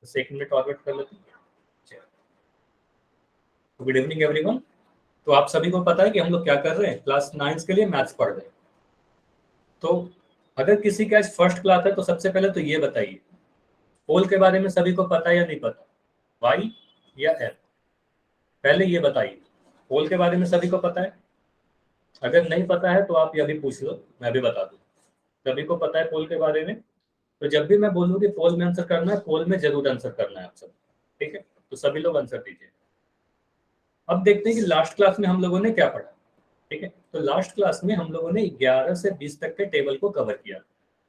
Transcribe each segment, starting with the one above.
बस 1 मिनट और वेट कर लेते हैं। Good evening everyone. तो आप सभी को पता है कि हम लोग क्या कर रहे हैं, क्लास 9 के लिए मैथ्स पढ़ रहे हैं। तो अगर किसी का आज फर्स्ट क्लास है तो सबसे पहले तो ये बताइए, पोल के बारे में सभी को पता है या नहीं पता, वाई या एफ? पहले ये बताइए, पोल के बारे में सभी को पता है? अगर नहीं पता है तो आप ये भी पूछ लो, मैं भी बता दूं। सभी को पता है पोल के बारे में? तो जब भी मैं बोलूँ कि पोल में आंसर करना है, पोल में जरूर आंसर करना है आप सब, ठीक है? तो सभी लोग आंसर दीजिए। अब देखते हैं कि लास्ट क्लास में हम लोगों ने क्या पढ़ा, ठीक है? तो लास्ट क्लास में हम लोगों ने 11 से 20 तक के टेबल को कवर किया,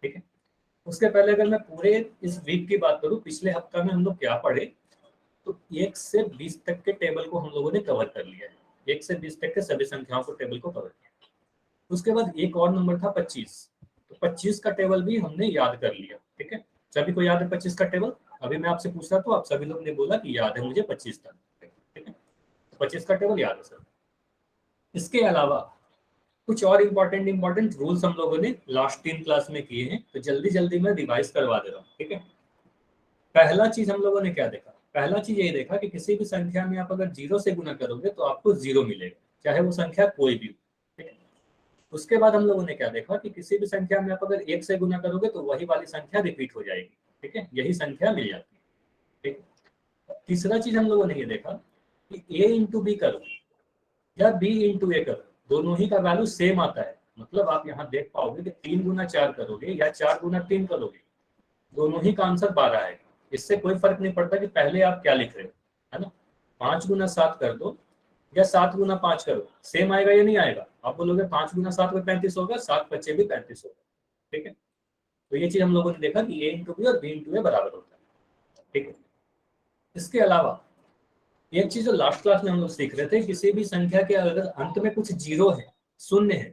ठीक है? उसके पहले अगर मैं पूरे इस वीक की बात करूं, पिछले हफ्ता में हम लोग क्या पढ़े, तो 1 से 20 तक के टेबल को हम लोगों ने कवर कर लिया है। 1 से 20 तक के सभी संख्याओं को टेबल को कवर किया। उसके बाद एक और नंबर था 25। तो 25 का टेबल भी हमने याद कर लिया, ठीक है? सभी को याद है 25 का टेबल? अभी मैं आपसे पूछ रहा तो आप सभी लोग ने बोला कि याद है मुझे 25 तक, ठीक है? 25 का टेबल याद है सर। इसके अलावा कुछ और इंपॉर्टेंट रूल्स हम लोगों ने लास्ट 3 क्लास में किए हैं, तो जल्दी जल्दी मैं रिवाइज करवा दे रहा हूँ, ठीक है? पहला चीज हम लोगों ने क्या देखा? पहला चीज यही देखा कि किसी भी संख्या में आप अगर 0 से गुना करोगे तो आपको 0 मिलेगा, चाहे वो संख्या कोई भी हो, ठीक है? उसके बाद हम लोगों ने क्या देखा कि किसी भी संख्या में आप अगर 1 से गुना करोगे तो वही वाली संख्या रिपीट हो जाएगी, ठीक है? यही संख्या मिल जाती है, ठीक है? तीसरा चीज हम लोगों ने ये देखा कि a इंटू बी करो या b इंटू ए करो, दोनों ही का वैल्यू सेम आता है। मतलब आप यहाँ देख पाओगे कि 3 गुना 4 करोगे या 4 गुना 3 करोगे, दोनों ही का आंसर 12 आएगा। इससे कोई फर्क नहीं पड़ता कि पहले आप क्या लिख रहे हो, है ना? 5 गुना 7 कर दो या 7 गुना 5 करो, सेम आएगा या नहीं आएगा? आप बोलोगे 5 गुना 7 में 35 होगा, 7 बच्चे भी 35 होगा, ठीक है? तो ये चीज हम लोगों ने देखा कि a इंटू बी और b इंटू ए बराबर होता है, ठीक है? इसके अलावा एक चीज जो लास्ट क्लास में हम लोग सीख रहे थे, किसी भी संख्या के अगर अंत में कुछ जीरो है, शून्य है,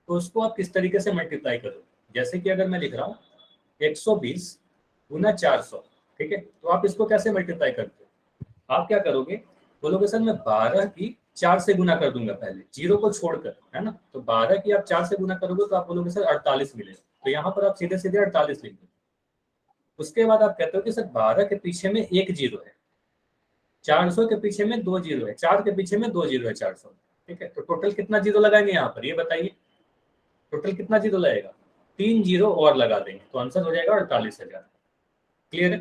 तो उसको आप किस तरीके से मल्टीप्लाई करो। जैसे कि अगर मैं लिख रहा हूँ 120 गुना 400, ठीक है? तो आप इसको कैसे मल्टीप्लाई करते हो? आप क्या करोगे, बोलोगे सर मैं 12 की 4 से गुना कर दूंगा, पहले जीरो को छोड़कर, है ना? तो 12 की आप 4 से गुना करोगे तो आप बोलोगे सर 48 मिलेगा, तो यहाँ पर आप सीधे सीधे 48 लिख दो। उसके बाद आप कहते हो कि सर 12 के पीछे में एक जीरो है, 400 के पीछे में 2 जीरो है, 4 के पीछे में 2 जीरो है 400, ठीक है? तो टोटल कितना जीरो लगाएंगे यहाँ पर, ये बताइए? टोटल कितना जीरो लगेगा? 3 जीरो और लगा देंगे तो आंसर हो जाएगा 48,000। क्लियर है?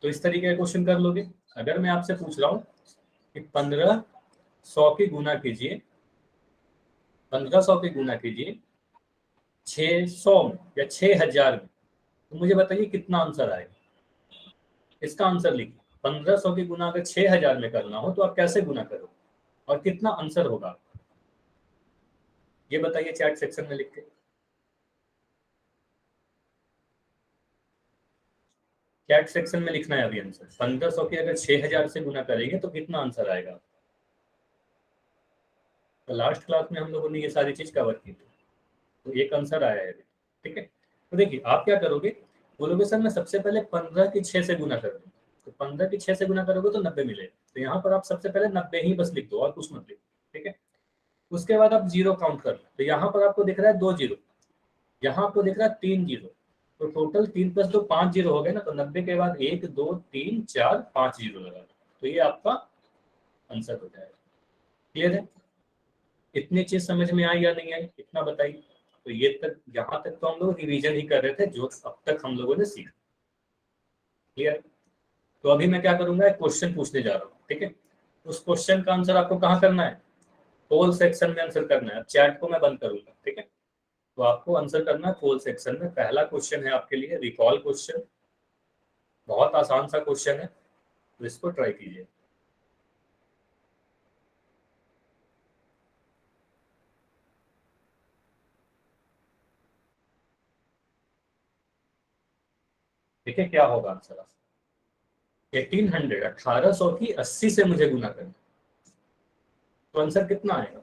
तो इस तरीके का क्वेश्चन कर लोगे। अगर मैं आपसे पूछ रहा हूँ कि 1500 की गुना कीजिए, 1500 की गुना कीजिए 600 में या 6000 में, तो मुझे बताइए कितना आंसर आएगा? इसका आंसर लिखिए। 1500 की गुना अगर 6000 में करना हो तो आप कैसे गुना करोगे और कितना आंसर होगा आपका, ये बताइए चैट सेक्शन में लिख के। चैट सेक्शन में लिखना है अभी आंसर। 1500 की अगर 6000 से गुना करेंगे तो कितना आंसर आएगा? तो लास्ट क्लास में हम लोगों ने ये सारी चीज कवर की थी, तो एक आंसर आया है, ठीक है? तो देखिए आप क्या करोगे, बोलोगे सर मैं सबसे पहले 15 की 6 से गुना कर दूँ, तो 15 की 6 से गुना करोगे तो 90 मिलेगा। तो यहाँ पर आप सबसे पहले 90 ही बस लिख दो और कुछ मत लिखो, ठीक है? उसके बाद आप जीरो काउंट कर लो, तो यहाँ पर आपको दिख रहा है 2 जीरो, यहाँ आपको दिख रहा है 3 जीरो, तो टोटल 3 + 2 5 जीरो हो गए ना। तो 90 के बाद 1 2 3 4 5 जीरो लगा दो, तो ये आपका आंसर हो जाएगा। क्लियर है? इतनी चीज समझ में आई या नहीं आई, इतना बताइए। तो ये तक, यहाँ तक तो हम लोग रिवीजन ही कर रहे थे जो अब तक हम लोगों ने सीखा। क्लियर? तो अभी मैं क्या करूंगा, एक क्वेश्चन पूछने जा रहा हूँ, ठीक है? उस क्वेश्चन का आंसर आपको कहाँ करना है? पोल सेक्शन में आंसर करना है। अब चैट को मैं बंद करूंगा, ठीक है? तो आपको आंसर करना है पोल सेक्शन में। पहला क्वेश्चन है आपके लिए रिकॉल क्वेश्चन, बहुत आसान सा क्वेश्चन है, तो इसको ट्राई कीजिए। देखिए क्या होगा आंसर। 1800, 1800 की 80 से मुझे गुना करना, तो आंसर कितना आएगा?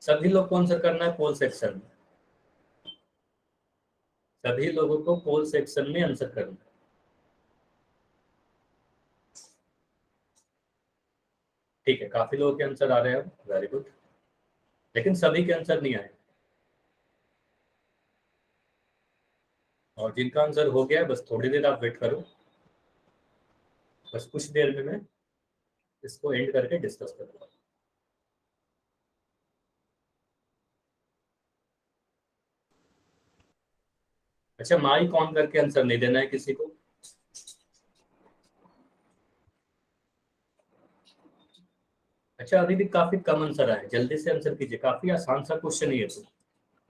सभी लोग को आंसर करना है पोल सेक्शन में, सभी लोगों को पोल सेक्शन में आंसर करना है। ठीक है, काफी लोगों के आंसर आ रहे हैं, वेरी गुड, लेकिन सभी के आंसर नहीं आए। और जिनका आंसर हो गया है बस थोड़ी देर आप वेट करो, बस कुछ देर में मैं इसको एंड करके डिस्कस करूंगा। अच्छा, माइक ऑन करके आंसर नहीं देना है किसी को। अच्छा, अभी भी काफी कम आंसर आए, जल्दी से आंसर कीजिए, काफी आसान सा क्वेश्चन ही है। तो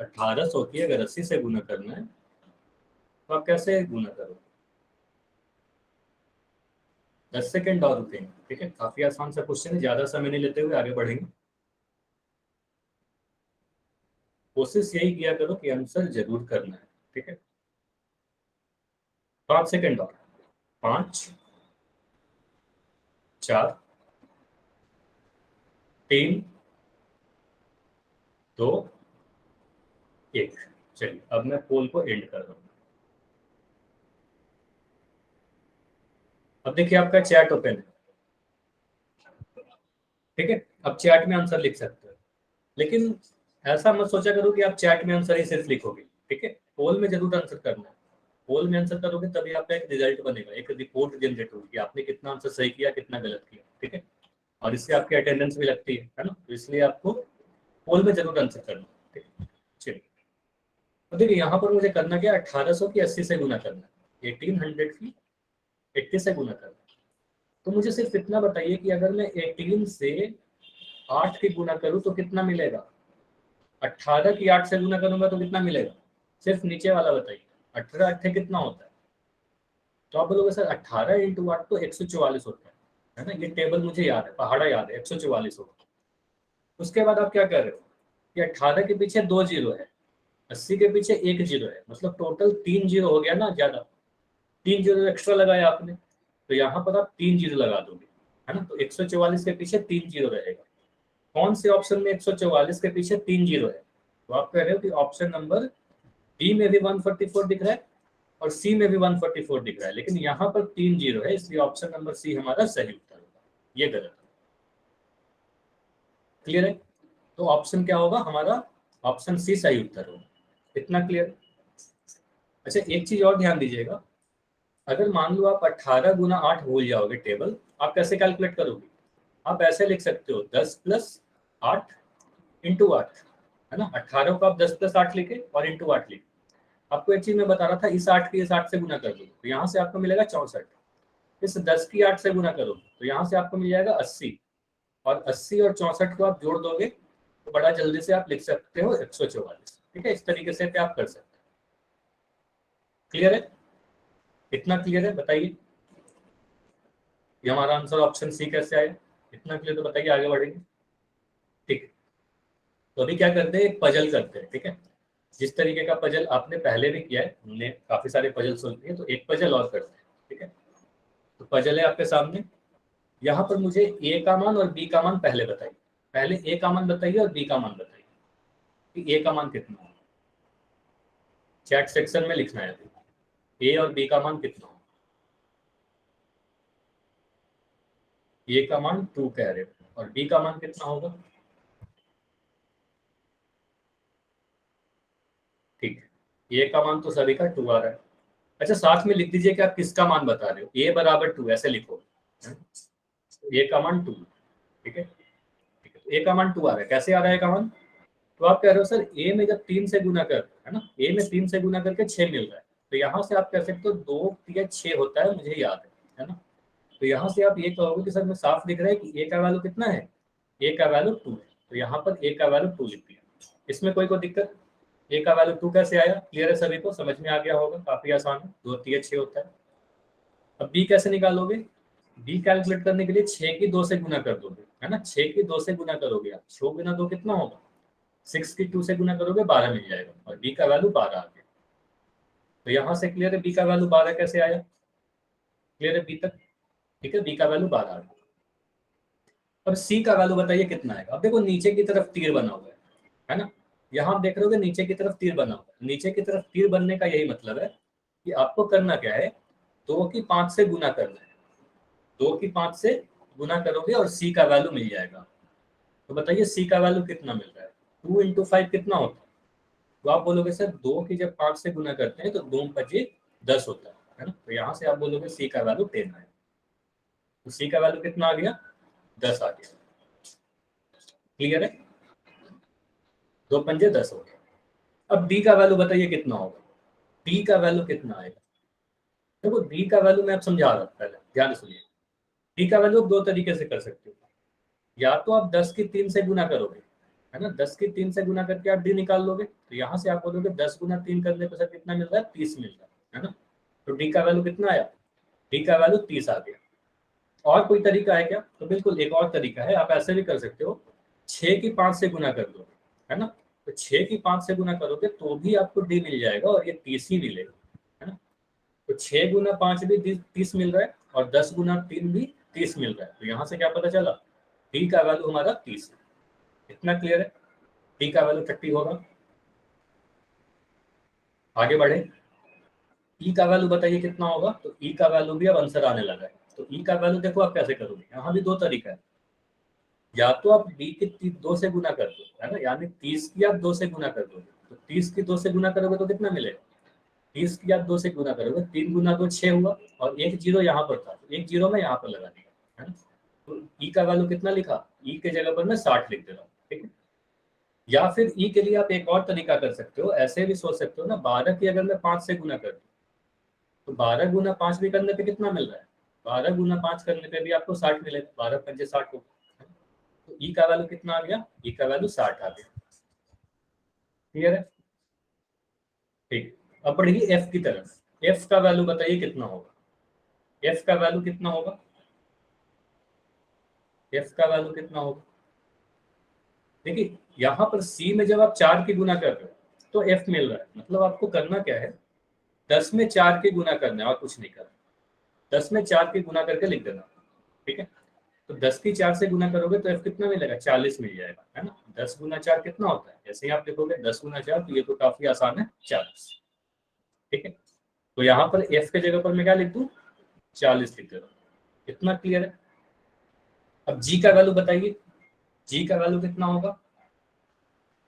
1800 की अगर 80 से गुना करना है तो आप कैसे गुना करोगे? 10 सेकेंड और रुकेंगे, ठीक है। काफी आसान सा क्वेश्चन है, ज्यादा समय नहीं लेते हुए आगे बढ़ेंगे। कोशिश यही किया करो कि आंसर जरूर करना है, ठीक है। 5 सेकेंड और। 5, 4, 3, 2, 1। चलिए अब मैं पोल को एंड कर रहा हूँ। अब देखिए आपका चैट ओपन है, ठीक है। अब चैट में आंसर लिख सकते हो, लेकिन ऐसा मत सोचा करो कि आप चैट में आंसर ही सिर्फ लिखोगे, ठीक है। पोल में जरूर आंसर करना है। पोल में आंसर करोगे तभी आपका एक रिजल्ट बनेगा, एक रिपोर्ट जनरेट होगी कि आपने कितना आंसर सही किया, कितना गलत किया, ठीक है। और इससे आपकी अटेंडेंस भी लगती है ना, तो इसलिए आपको पोल में जरूर आंसर करना है, ठीक है। चलिए, तो देखिए यहाँ पर मुझे करना क्या, 1800 की 80 से गुना करना है, 1800 की 80 से गुना करना है। तो मुझे सिर्फ इतना बताइए कि अगर मैं 18 से 8 की गुना करूँ तो कितना मिलेगा। 18 की 8 से गुना करूंगा तो कितना मिलेगा, सिर्फ नीचे वाला बताइए। 18 अट्ठे कितना होता है, तो आप बोलोगे सर 18 इंटू 8 तो 144 होता है ना। ये टेबल मुझे याद है, पहाड़ा याद है, 144 होता है। उसके बाद आप क्या कर रहे हो कि 18 के पीछे 2 जीरो है, 80 के पीछे 1 जीरो है, मतलब टोटल 3 जीरो हो गया ना, ज्यादा 3 जीरो एक्स्ट्रा लगाया आपने, तो यहाँ पर आप 3 जीरो लगा दोगे, है ना। तो 144 के पीछे 3 जीरो रहेगा। कौन से ऑप्शन में 144 के पीछे 3 जीरो है, तो आप कह रहे हो कि ऑप्शन नंबर डी में भी 144 दिख रहा है और सी में भी 144 दिख रहा है, लेकिन यहाँ पर 3 जीरो है, इसलिए ऑप्शन नंबर सी हमारा सही उत्तर होगा, ये गलत है। क्लियर है, तो ऑप्शन क्या होगा हमारा, ऑप्शन सी सही उत्तर होगा। इतना क्लियर। अच्छा, एक चीज और ध्यान दीजिएगा, अगर मान लो आप 18 गुना 8 भूल जाओगे टेबल, आप कैसे कैलकुलेट करोगे। आप ऐसे लिख सकते हो 10 प्लस 8 इंटू 8, है ना। 18 को आप 10 प्लस 8 लिखे और इंटू 8 लिखे। आपको एक चीज मैं बता रहा था, इस 8 की इस 8 से गुना कर दो तो यहाँ से आपको मिलेगा 64। इस 10 की 8 से गुना करो तो यहाँ से आपको मिल जाएगा 80, और 80 और 64 को आप जोड़ दोगे तो बड़ा जल्दी से आप लिख सकते हो 144, ठीक है। इस तरीके से आप कर सकते हैं। क्लियर है, इतना क्लियर है, बताइए ये हमारा आंसर ऑप्शन सी कैसे आया। इतना क्लियर तो बताइए, आगे बढ़ेंगे, ठीक है। तो अभी क्या करते हैं, एक पजल करते हैं, ठीक है। जिस तरीके का पजल आपने पहले भी किया है, हमने काफी सारे पजल सोल्व किए, तो एक पजल और करते हैं, ठीक है। तो पजल है आपके सामने, यहाँ पर मुझे ए का मान और बी का मान पहले बताइए। पहले ए का मान बताइए और बी का मान बताइए कि ए का मान कितना हो। चैट सेक्शन में लिखना है, ए और बी का मान कितना हो। ए का मान 2 कह रहे हो और बी का मान कितना होगा, ठीक है। ए का मान तो सभी का 2 आ रहा है। अच्छा, साथ में लिख दीजिए कि आप किसका मान बता रहे हो, ए बराबर 2 ऐसे लिखो। ए का मान 2, ठीक है, ठीक है। तो ए का मान 2 आ रहा है, कैसे आ रहा है ए का मान, तो आप कह रहे हो सर ए में जब 3 से गुना कर, है ना, ए में 3 से गुना करके 6 मिल रहा है, तो यहाँ से आप कह सकते हो 2 या 6 होता है, मुझे याद है ना। तो यहाँ से आप ये कहोगे कि सर मैं साफ दिख रहा है कि ए का वैल्यू कितना है, ए का वैल्यू 2 है, तो यहाँ पर ए का वैल्यू 2 लिख दिया। इसमें कोई दिक्कत, ए का वैल्यू 2 कैसे आया, क्लियर है सभी को, समझ में आ गया होगा, काफी आसान है, 2 3 6 होता है। अब बी कैसे निकालोगे, बी कैलकुलेट करने के लिए 6 की 2 से गुना कर दोगे, है ना। 6 की 2 से गुना करोगे आप, 6 गुना 2 कितना होगा, 6 की 2 से गुना करोगे 12 मिल जाएगा, और बी का वैल्यू 12 आ गया। तो यहाँ से क्लियर है बी का वैल्यू 12 कैसे आया, क्लियर है बी तक, ठीक है। बी का वैल्यू 12 आ गया। अब सी का वैल्यू बताइए कितना आएगा। अब देखो नीचे की तरफ तीर बना हुआ है ना। यहाँ आप देख रहे हो नीचे की तरफ तीर बना हुआ है, नीचे की तरफ तीर बनने का यही मतलब है कि आपको करना क्या है, 2 की 5 से गुना करना है। 2 की 5 से गुना करोगे और सी का वैल्यू मिल जाएगा। तो बताइए सी का वैल्यू कितना मिल रहा है, 2 इंटू 5 कितना होता है, तो आप बोलोगे सर 2 की जब 5 से गुना करते हैं तो 2 5 10 होता है ना। तो यहाँ से आप बोलोगे सी का वैल्यू 10 है। तो सी का वैल्यू कितना आ गया, 10 आ गया। क्लियर है, 2 पंजे 10 हो गया। अब डी का वैल्यू बताइए कितना होगा, डी का वैल्यू कितना आएगा। देखो डी का वैल्यू मैं आप समझा रहा हूँ, पहले ध्यान से सुनिए। डी का वैल्यू आप दो तरीके से कर सकते हो, या तो आप 10 की 3 से गुना करोगे, है ना, 10 की 3 से गुना करके आप डी निकाल लोगे। तो यहाँ से आप बोलोगे 10 गुना 3 करने पर सर कितना मिल रहा है, 30 मिल रहा है ना। तो डी का वैल्यू कितना आया, डी का वैल्यू 30 आ गया। और कोई तरीका है क्या, तो बिल्कुल एक और तरीका है, आप ऐसे भी कर सकते हो, 6 की 5 से गुना कर दो, है ना। तो 6 की 5 से गुना करोगे तो भी आपको डी मिल जाएगा और ये 30 ही मिलेगा, है ना। तो 6 गुना 5 भी 30 मिल रहा है और 10 गुना 3 भी 30 मिल रहा है। तो यहाँ से क्या पता चला, डी का वैल्यू हमारा 30 है। इतना क्लियर है, डी का वैल्यू 30 होगा। आगे बढ़े, ई का वैल्यू बताइए कितना होगा। तो ई का वैल्यू भी अब आंसर आने लगा है। तो ई का वैल्यू देखो आप कैसे करोगे, यहाँ भी दो तरीका है, या तो आप डी की 2 से गुना कर दो, है ना, यानी 30 की आप 2 से गुना कर दोगे। तो 30 की 2 से गुना करोगे तो कितना मिलेगा, 30 की आप 2 से गुना करोगे, 3 गुना 2 6 हुआ और एक जीरो यहाँ पर था, तो एक जीरो मैं यहाँ पर लगा दिया, है ना। तो ई का वैल्यू कितना लिखा, ई के जगह पर मैं 60 लिख दे रहा हूँ, ठीक है। या फिर ई के लिए आप एक और तरीका कर सकते हो, ऐसे भी सोच सकते हो ना, 12 की अगर मैं 5 से गुना कर दूं तो 12 गुना 5 भी करने पे कितना मिल रहा है, 12 गुना 5 करने पे भी आपको 60 मिलेगा, 12 पंजे 60 हो। तो ई का वैल्यू कितना आ गया, ई का वैल्यू 60 आ गया। क्लियर है, ठीक। अब बढ़िए एफ की तरफ, एफ का वैल्यू बताइए कितना होगा, एफ का वैल्यू कितना होगा, एफ का वैल्यू कितना होगा। देखिए यहाँ पर सी में जब आप 4 की गुना कर रहे हो तो एफ मिल रहा है, मतलब आपको करना क्या है, 10 में 4 की गुना करना है और कुछ नहीं करना, 10 में 4 की गुना करके लिख देना, ठीक है। तो 10 की 4 से गुना करोगे तो एफ कितना मिलेगा, 40 मिल जाएगा, है ना। 10 गुना 4 कितना होता है, जैसे ही आप देखोगे 10 गुना 4, तो ये तो काफी आसान है, 40, ठीक है। तो यहाँ पर एफ के जगह पर मैं क्या लिख दूं, 40 लिख दे रहा हूँ। कितना क्लियर है। अब जी का वैल्यू बताइए, जी का वैल्यू कितना होगा।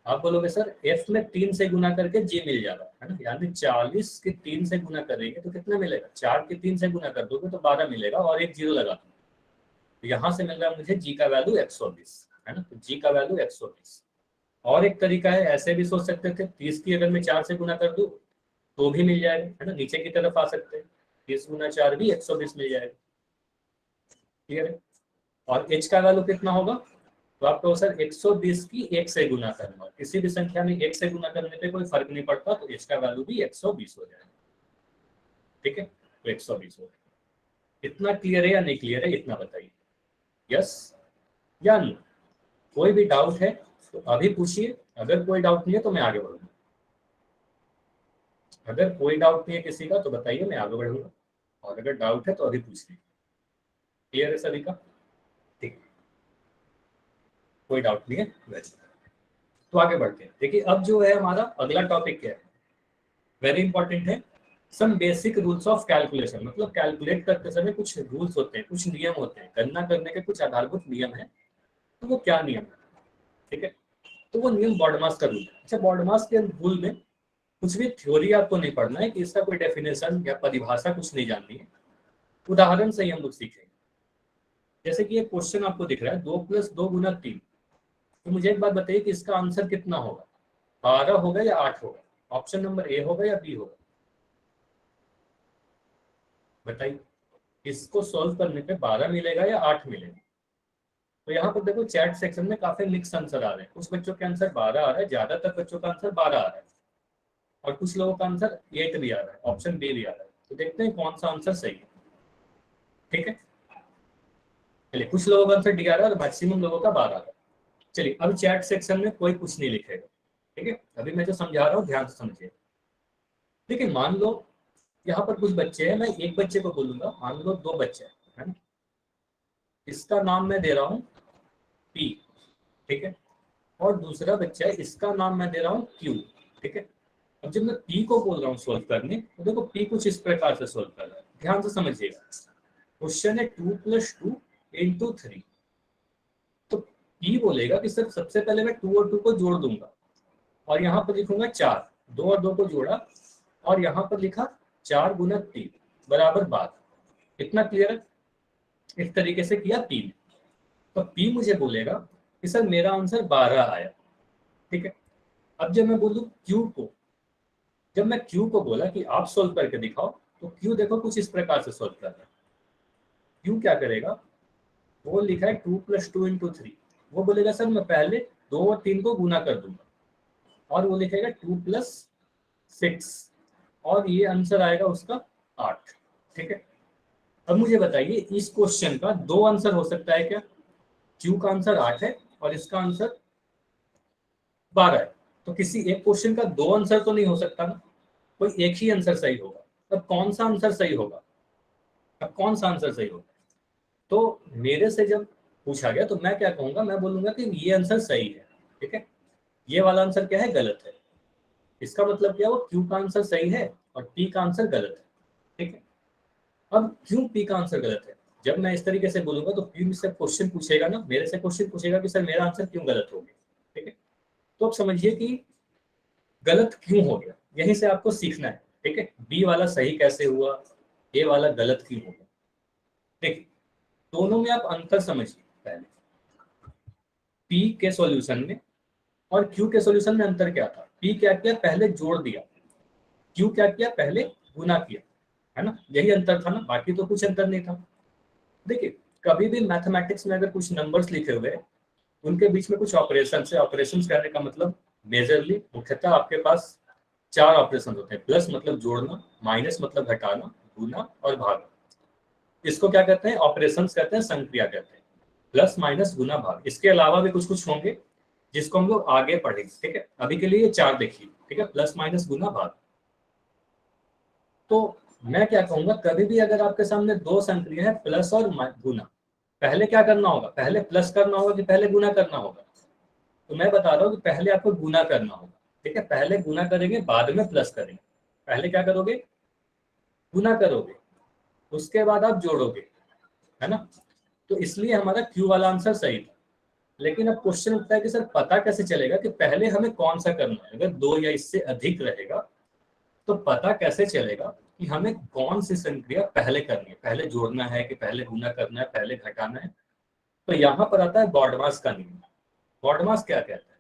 आप बोलोगे सर एफ में 3 से गुना करके जी मिल जाएगा, है ना, यानी 40 के 3 से गुना करेंगे तो कितना मिलेगा, 4 के 3 से गुना कर दोगे तो 12 मिलेगा और एक जीरो लगा दूंगा। तो यहाँ से मिल रहा है मुझे जी का वैल्यू 120, है ना। तो जी का वैल्यू 120। और एक तरीका है, ऐसे भी सोच सकते थे, 30 की अगर मैं 4 से गुना कर दूं तो भी मिल जाएगा, है ना, नीचे की तरफ आ सकते हैं, 30 गुना 4 भी 120 मिल जाएगा। क्लियर है। और एच का वैल्यू कितना होगा, तो आपको सर 120 की 1 से गुना करना, किसी भी संख्या में 1 से गुना करने पे कोई फर्क नहीं पड़ता, तो एच का वैल्यू भी 120 हो जाएगा, ठीक है। तो 120 हो गया। इतना क्लियर है या नहीं क्लियर है, इतना बताइए, यस या नो। कोई भी डाउट है तो अभी पूछिए, अगर कोई डाउट नहीं है तो मैं आगे बढ़ूंगा। अगर कोई डाउट नहीं है किसी का तो बताइए, मैं आगे बढ़ूंगा, और अगर डाउट है तो अभी पूछ लीजिए। क्लियर है सभी का, ठीक, कोई डाउट नहीं है, वैसे तो आगे बढ़ते हैं। देखिए अब जो है हमारा अगला टॉपिक क्या है, वेरी इंपॉर्टेंट है, some basic rules of calculation. मतलब कैलकुलेट करते समय कुछ रूल्स होते हैं, कुछ नियम होते हैं, गणना करने के कुछ आधारभूत नियम है। तो वो क्या नियम है, ठीक है। तो वो नियम बॉडमास का रूल है। अच्छा, बॉडमास के रूल में कुछ भी थ्योरी आपको नहीं पढ़ना है, कि इसका कोई डेफिनेशन या परिभाषा कुछ नहीं जाननी है, उदाहरण से ही हम लोग सीखेंगे। जैसे कि एक क्वेश्चन आपको दिख रहा है, 2 + 2 × 3, तो मुझे एक बात बताइए कि इसका आंसर कितना होगा, 12 होगा या 8 होगा, ऑप्शन नंबर ए होगा या बी होगा, बताइए। इसको सॉल्व करने पे 12 मिलेगा या 8 मिलेगा। तो यहाँ पर देखो चैट सेक्शन में काफी मिक्स आंसर आ रहे हैं, कुछ बच्चों के आंसर 12 आ रहा है, ज्यादातर बच्चों का आंसर 12 आ रहा है, और कुछ लोगों का आंसर 8 भी आ रहा है, ऑप्शन बी भी आ रहा है। तो देखते हैं कौन सा आंसर सही है, ठीक है। चलिए, कुछ लोगों का आंसर डी आ रहा है और मैक्सिमम लोगों का 12 आ रहा है। चलिए, अब चैट सेक्शन में कोई कुछ नहीं लिखेगा, ठीक है। अभी मैं जो समझा रहा हूँ ध्यान से समझिए। देखिए मान लो यहाँ पर कुछ बच्चे हैं, मैं एक बच्चे को बोलूंगा, मान लो 2 बच्चे हैं, है ना। इसका नाम मैं दे रहा हूँ पी, ठीक है, और दूसरा बच्चा है, इसका नाम मैं दे रहा हूँ क्यू, ठीक है। अब जब मैं पी को बोल रहा हूँ सोल्व करने, तो देखो पी कुछ इस प्रकार से सोल्व कर रहा है, ध्यान से समझिएगा। क्वेश्चन है 2 + 2 × 3, तो पी बोलेगा कि सर सबसे पहले मैं 2 और 2 को जोड़ दूंगा, और यहाँ पर लिखूंगा 4, 2 और 2 को जोड़ा और यहाँ पर लिखा 4 गुना 3 बराबर 12। इतना क्लियर है? इस तरीके से किया 3, तो P मुझे बोलेगा कि सर मेरा आंसर 12 आया। ठीक है, अब जब मैं बोलूँ Q को, जब मैं Q को बोला कि आप सोल्व करके दिखाओ, तो Q देखो कुछ इस प्रकार से सोल्व कर रहा है। Q क्या करेगा, वो लिखा है 2 + 2 × 3, वो बोलेगा सर मैं पहले 2 और 3 को गुना कर दूंगा, और वो लिखेगा 2 + 6, और ये आंसर आएगा उसका 8। ठीक है, अब मुझे बताइए इस क्वेश्चन का 2 आंसर हो सकता है क्या? Q का आंसर 8 है और इसका आंसर 12 है, तो किसी एक क्वेश्चन का 2 आंसर तो नहीं हो सकता ना, कोई एक ही आंसर सही होगा। अब कौन सा आंसर सही होगा? अब कौन सा आंसर सही होगा? तो मेरे से जब पूछा गया तो मैं क्या कहूंगा, मैं बोलूंगा कि ये आंसर सही है। ठीक है, ये वाला आंसर क्या है, गलत है। इसका मतलब क्या हुआ, क्यू का आंसर सही है और पी का आंसर गलत है। ठीक है, अब क्यों पी का आंसर गलत है? जब मैं इस तरीके से बोलूंगा तो पी मुझसे क्वेश्चन पूछेगा ना, मेरे से क्वेश्चन पूछेगा कि सर मेरा आंसर क्यों गलत हो गया। ठीक है, तो अब समझिए कि गलत क्यों हो गया, यहीं से आपको सीखना है। ठीक है, बी वाला सही कैसे हुआ, ए वाला गलत क्यों हो गया। देखिए, दोनों में आप अंतर समझिए। पहले पी के सॉल्यूशन में और क्यू के सॉल्यूशन में अंतर क्या था? पी क्या किया, पहले जोड़ दिया। क्यू क्या किया, पहले गुना किया। है ना, यही अंतर था ना, बाकी तो कुछ अंतर नहीं था। देखिए, कभी भी मैथमेटिक्स में अगर कुछ नंबर्स लिखे हुए हैं, उनके बीच में कुछ ऑपरेशन है। ऑपरेशन कहने का मतलब मेजरली मुख्यतः आपके पास 4 ऑपरेशन होते हैं। प्लस मतलब जोड़ना, माइनस मतलब घटाना, गुना और भाग। इसको क्या कहते हैं, ऑपरेशन कहते हैं, संक्रिया कहते हैं। प्लस माइनस गुना भाग, इसके अलावा भी कुछ कुछ होंगे जिसको हम लोग आगे पढ़ेंगे। ठीक है, अभी के लिए ये 4 देखिए। ठीक है, प्लस माइनस गुना भाग। तो मैं क्या कहूंगा, कभी भी अगर आपके सामने 2 संक्रिया है प्लस और गुना, पहले क्या करना होगा, पहले प्लस करना होगा कि पहले गुना करना होगा? तो मैं बता रहा हूँ कि पहले आपको गुना करना होगा। ठीक है, पहले गुना करेंगे बाद में प्लस करेंगे। पहले क्या करोगे, गुना करोगे, उसके बाद आप जोड़ोगे। है ना, तो इसलिए हमारा क्यू वाला आंसर सही था। लेकिन अब क्वेश्चन उठता है कि सर पता कैसे चलेगा कि पहले हमें कौन सा करना है? अगर 2 या इससे अधिक रहेगा तो पता कैसे चलेगा कि हमें कौन सी संक्रिया पहले करनी है, पहले जोड़ना है कि पहले गुना करना है, पहले घटाना है? तो यहाँ पर आता है बॉडमास का नियम। बॉडमास क्या कहता है,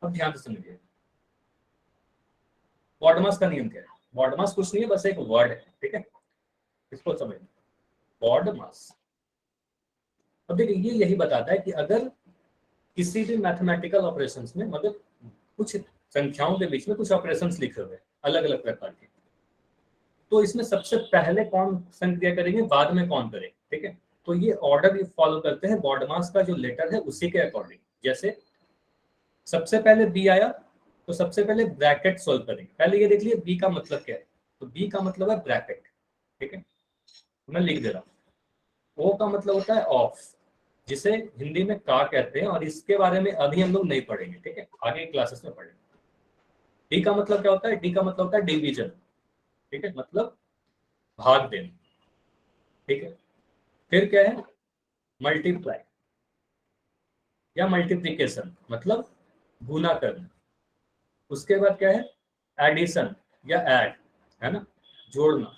अब ध्यान से समझिए। बॉडमास का नियम क्या है? बॉडमास कुछ नहीं है, बस एक वर्ड है। ठीक है, इसको समझिए, बॉडमास। अब देखिए, ये यही बताता है कि अगर किसी भी मैथमेटिकल ऑपरेशंस में, मतलब कुछ संख्याओं के बीच में कुछ ऑपरेशंस लिखे हुए हैं अलग अलग प्रकार के, तो इसमें सबसे पहले कौन संक्रिया करेंगे, बाद में कौन करेंगे। ठीक है, तो ये ऑर्डर फॉलो करते हैं बॉडमास का जो लेटर है उसी के अकॉर्डिंग। जैसे सबसे पहले बी आया तो सबसे पहले ब्रैकेट सोल्व करेंगे। पहले ये देख लिए बी का मतलब क्या है, तो बी का मतलब है ब्रैकेट। ठीक है, मैं लिख दे रहा हूँ। ओ का मतलब होता है ऑफ, जिसे हिंदी में का कहते हैं, और इसके बारे में अभी हम लोग नहीं पढ़ेंगे। ठीक है, आगे क्लासेस में पढ़ेंगे। डी का मतलब क्या होता है, डी का मतलब होता है डिवीजन। ठीक है, मतलब भाग देना। ठीक है, फिर क्या है, मल्टीप्लाई या मल्टीप्लीकेशन, मतलब गुना करना। उसके बाद क्या है, एडिशन या ऐड, है ना, जोड़ना।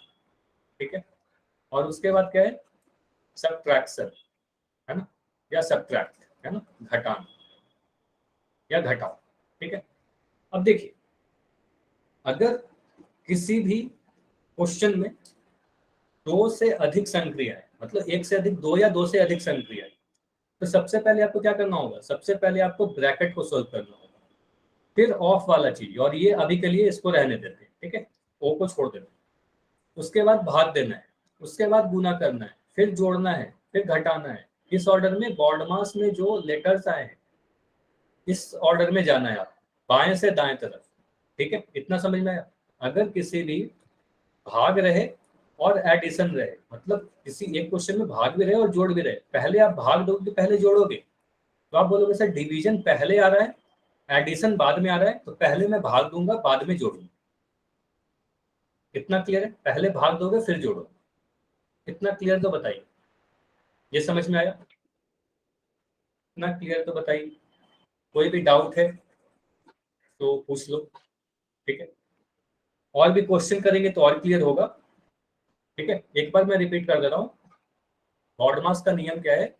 ठीक है, और उसके बाद क्या है, सब्ट्रैक्शन, है ना, या सब्ट्रैक्ट, है ना, घटाना या घटाओ। ठीक है, अब देखिए, अगर किसी भी क्वेश्चन में 2 से अधिक संक्रियाएं, मतलब एक से अधिक 2 या 2 से अधिक संक्रियाएं, तो सबसे पहले आपको क्या करना होगा, सबसे पहले आपको ब्रैकेट को सोल्व करना होगा। फिर ऑफ वाला चीज, और ये अभी के लिए इसको रहने देते हैं। ठीक है, ओ को छोड़ देते हैं। उसके बाद भाग देना है, उसके बाद गुना करना है, फिर जोड़ना है, फिर घटाना है। इस ऑर्डर में बॉडमास में जो लेटर्स आए हैं, इस ऑर्डर में जाना है आप, बाएं से दाएं तरफ। ठीक है, इतना समझ में आया? अगर किसी भी भाग रहे और एडिशन रहे, मतलब किसी एक क्वेश्चन में भाग भी रहे और जोड़ भी रहे, पहले आप भाग दोगे पहले जोड़ोगे, तो आप बोलोगे सर डिवीजन पहले आ रहा है, एडिशन बाद में आ रहा है, तो पहले मैं भाग दूंगा बाद में जोड़ूंगा। इतना क्लियर है? पहले भाग दोगे फिर जोड़ोगे। इतना क्लियर तो बताइए, ये समझ में आया? इतना क्लियर तो बताइए, कोई भी डाउट है? तो पूछ लो, ठीक है। और भी क्वेश्चन करेंगे तो और क्लियर होगा, ठीक है। एक बार मैं रिपीट कर दे रहा हूँ, बॉडमास का नियम क्या है,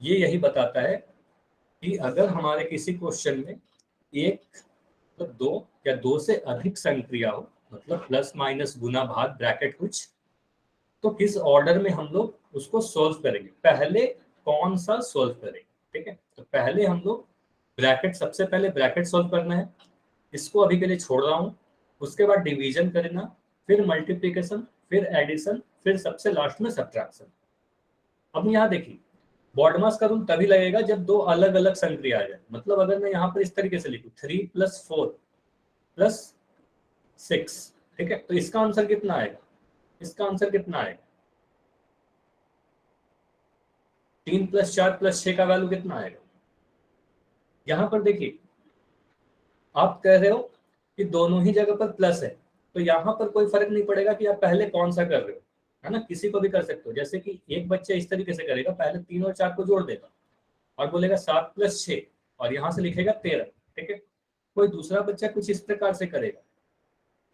ये यही बताता है कि अगर हमारे किसी क्वेश्चन में एक मतलब दो या दो से अधिक संक्रिया हो, मतलब प्लस माइनस गुना भाग ब्रैकेट कुछ, तो किस ऑर्डर में हम लोग उसको सोल्व करेंगे, पहले कौन सा सोल्व करेंगे, ठीक है। तो पहले हम लोग ब्रैकेट, सबसे पहले ब्रैकेट सोल्व करना है, इसको अभी के लिए छोड़ रहा हूँ। उसके बाद डिवीजन करना, फिर मल्टीप्लिकेशन, फिर एडिशन, फिर सबसे लास्ट में सब्ट्रैक्शन। अब यहाँ देखिए, बॉडमास का रूल तभी लगेगा जब दो अलग अलग संक्रिया आ जाए। मतलब अगर मैं यहाँ पर इस तरीके से लिखूं 3 + 4 + 6, ठीक है, तो इसका आंसर कितना आएगा, इसका आंसर कितना आएगा, 3 + 4 + 6 का वैल्यू कितना आएगा। यहाँ पर देखिए, आप कह रहे हो कि दोनों ही जगह पर प्लस है, तो यहाँ पर कोई फर्क नहीं पड़ेगा कि आप पहले कौन सा कर रहे हो, है ना, किसी को भी कर सकते हो। जैसे कि एक बच्चा इस तरीके से करेगा, पहले 3 और 4 को जोड़ देगा और बोलेगा 7 + 6 और यहाँ से लिखेगा 13, ठीक है। कोई दूसरा बच्चा कुछ इस प्रकार से करेगा,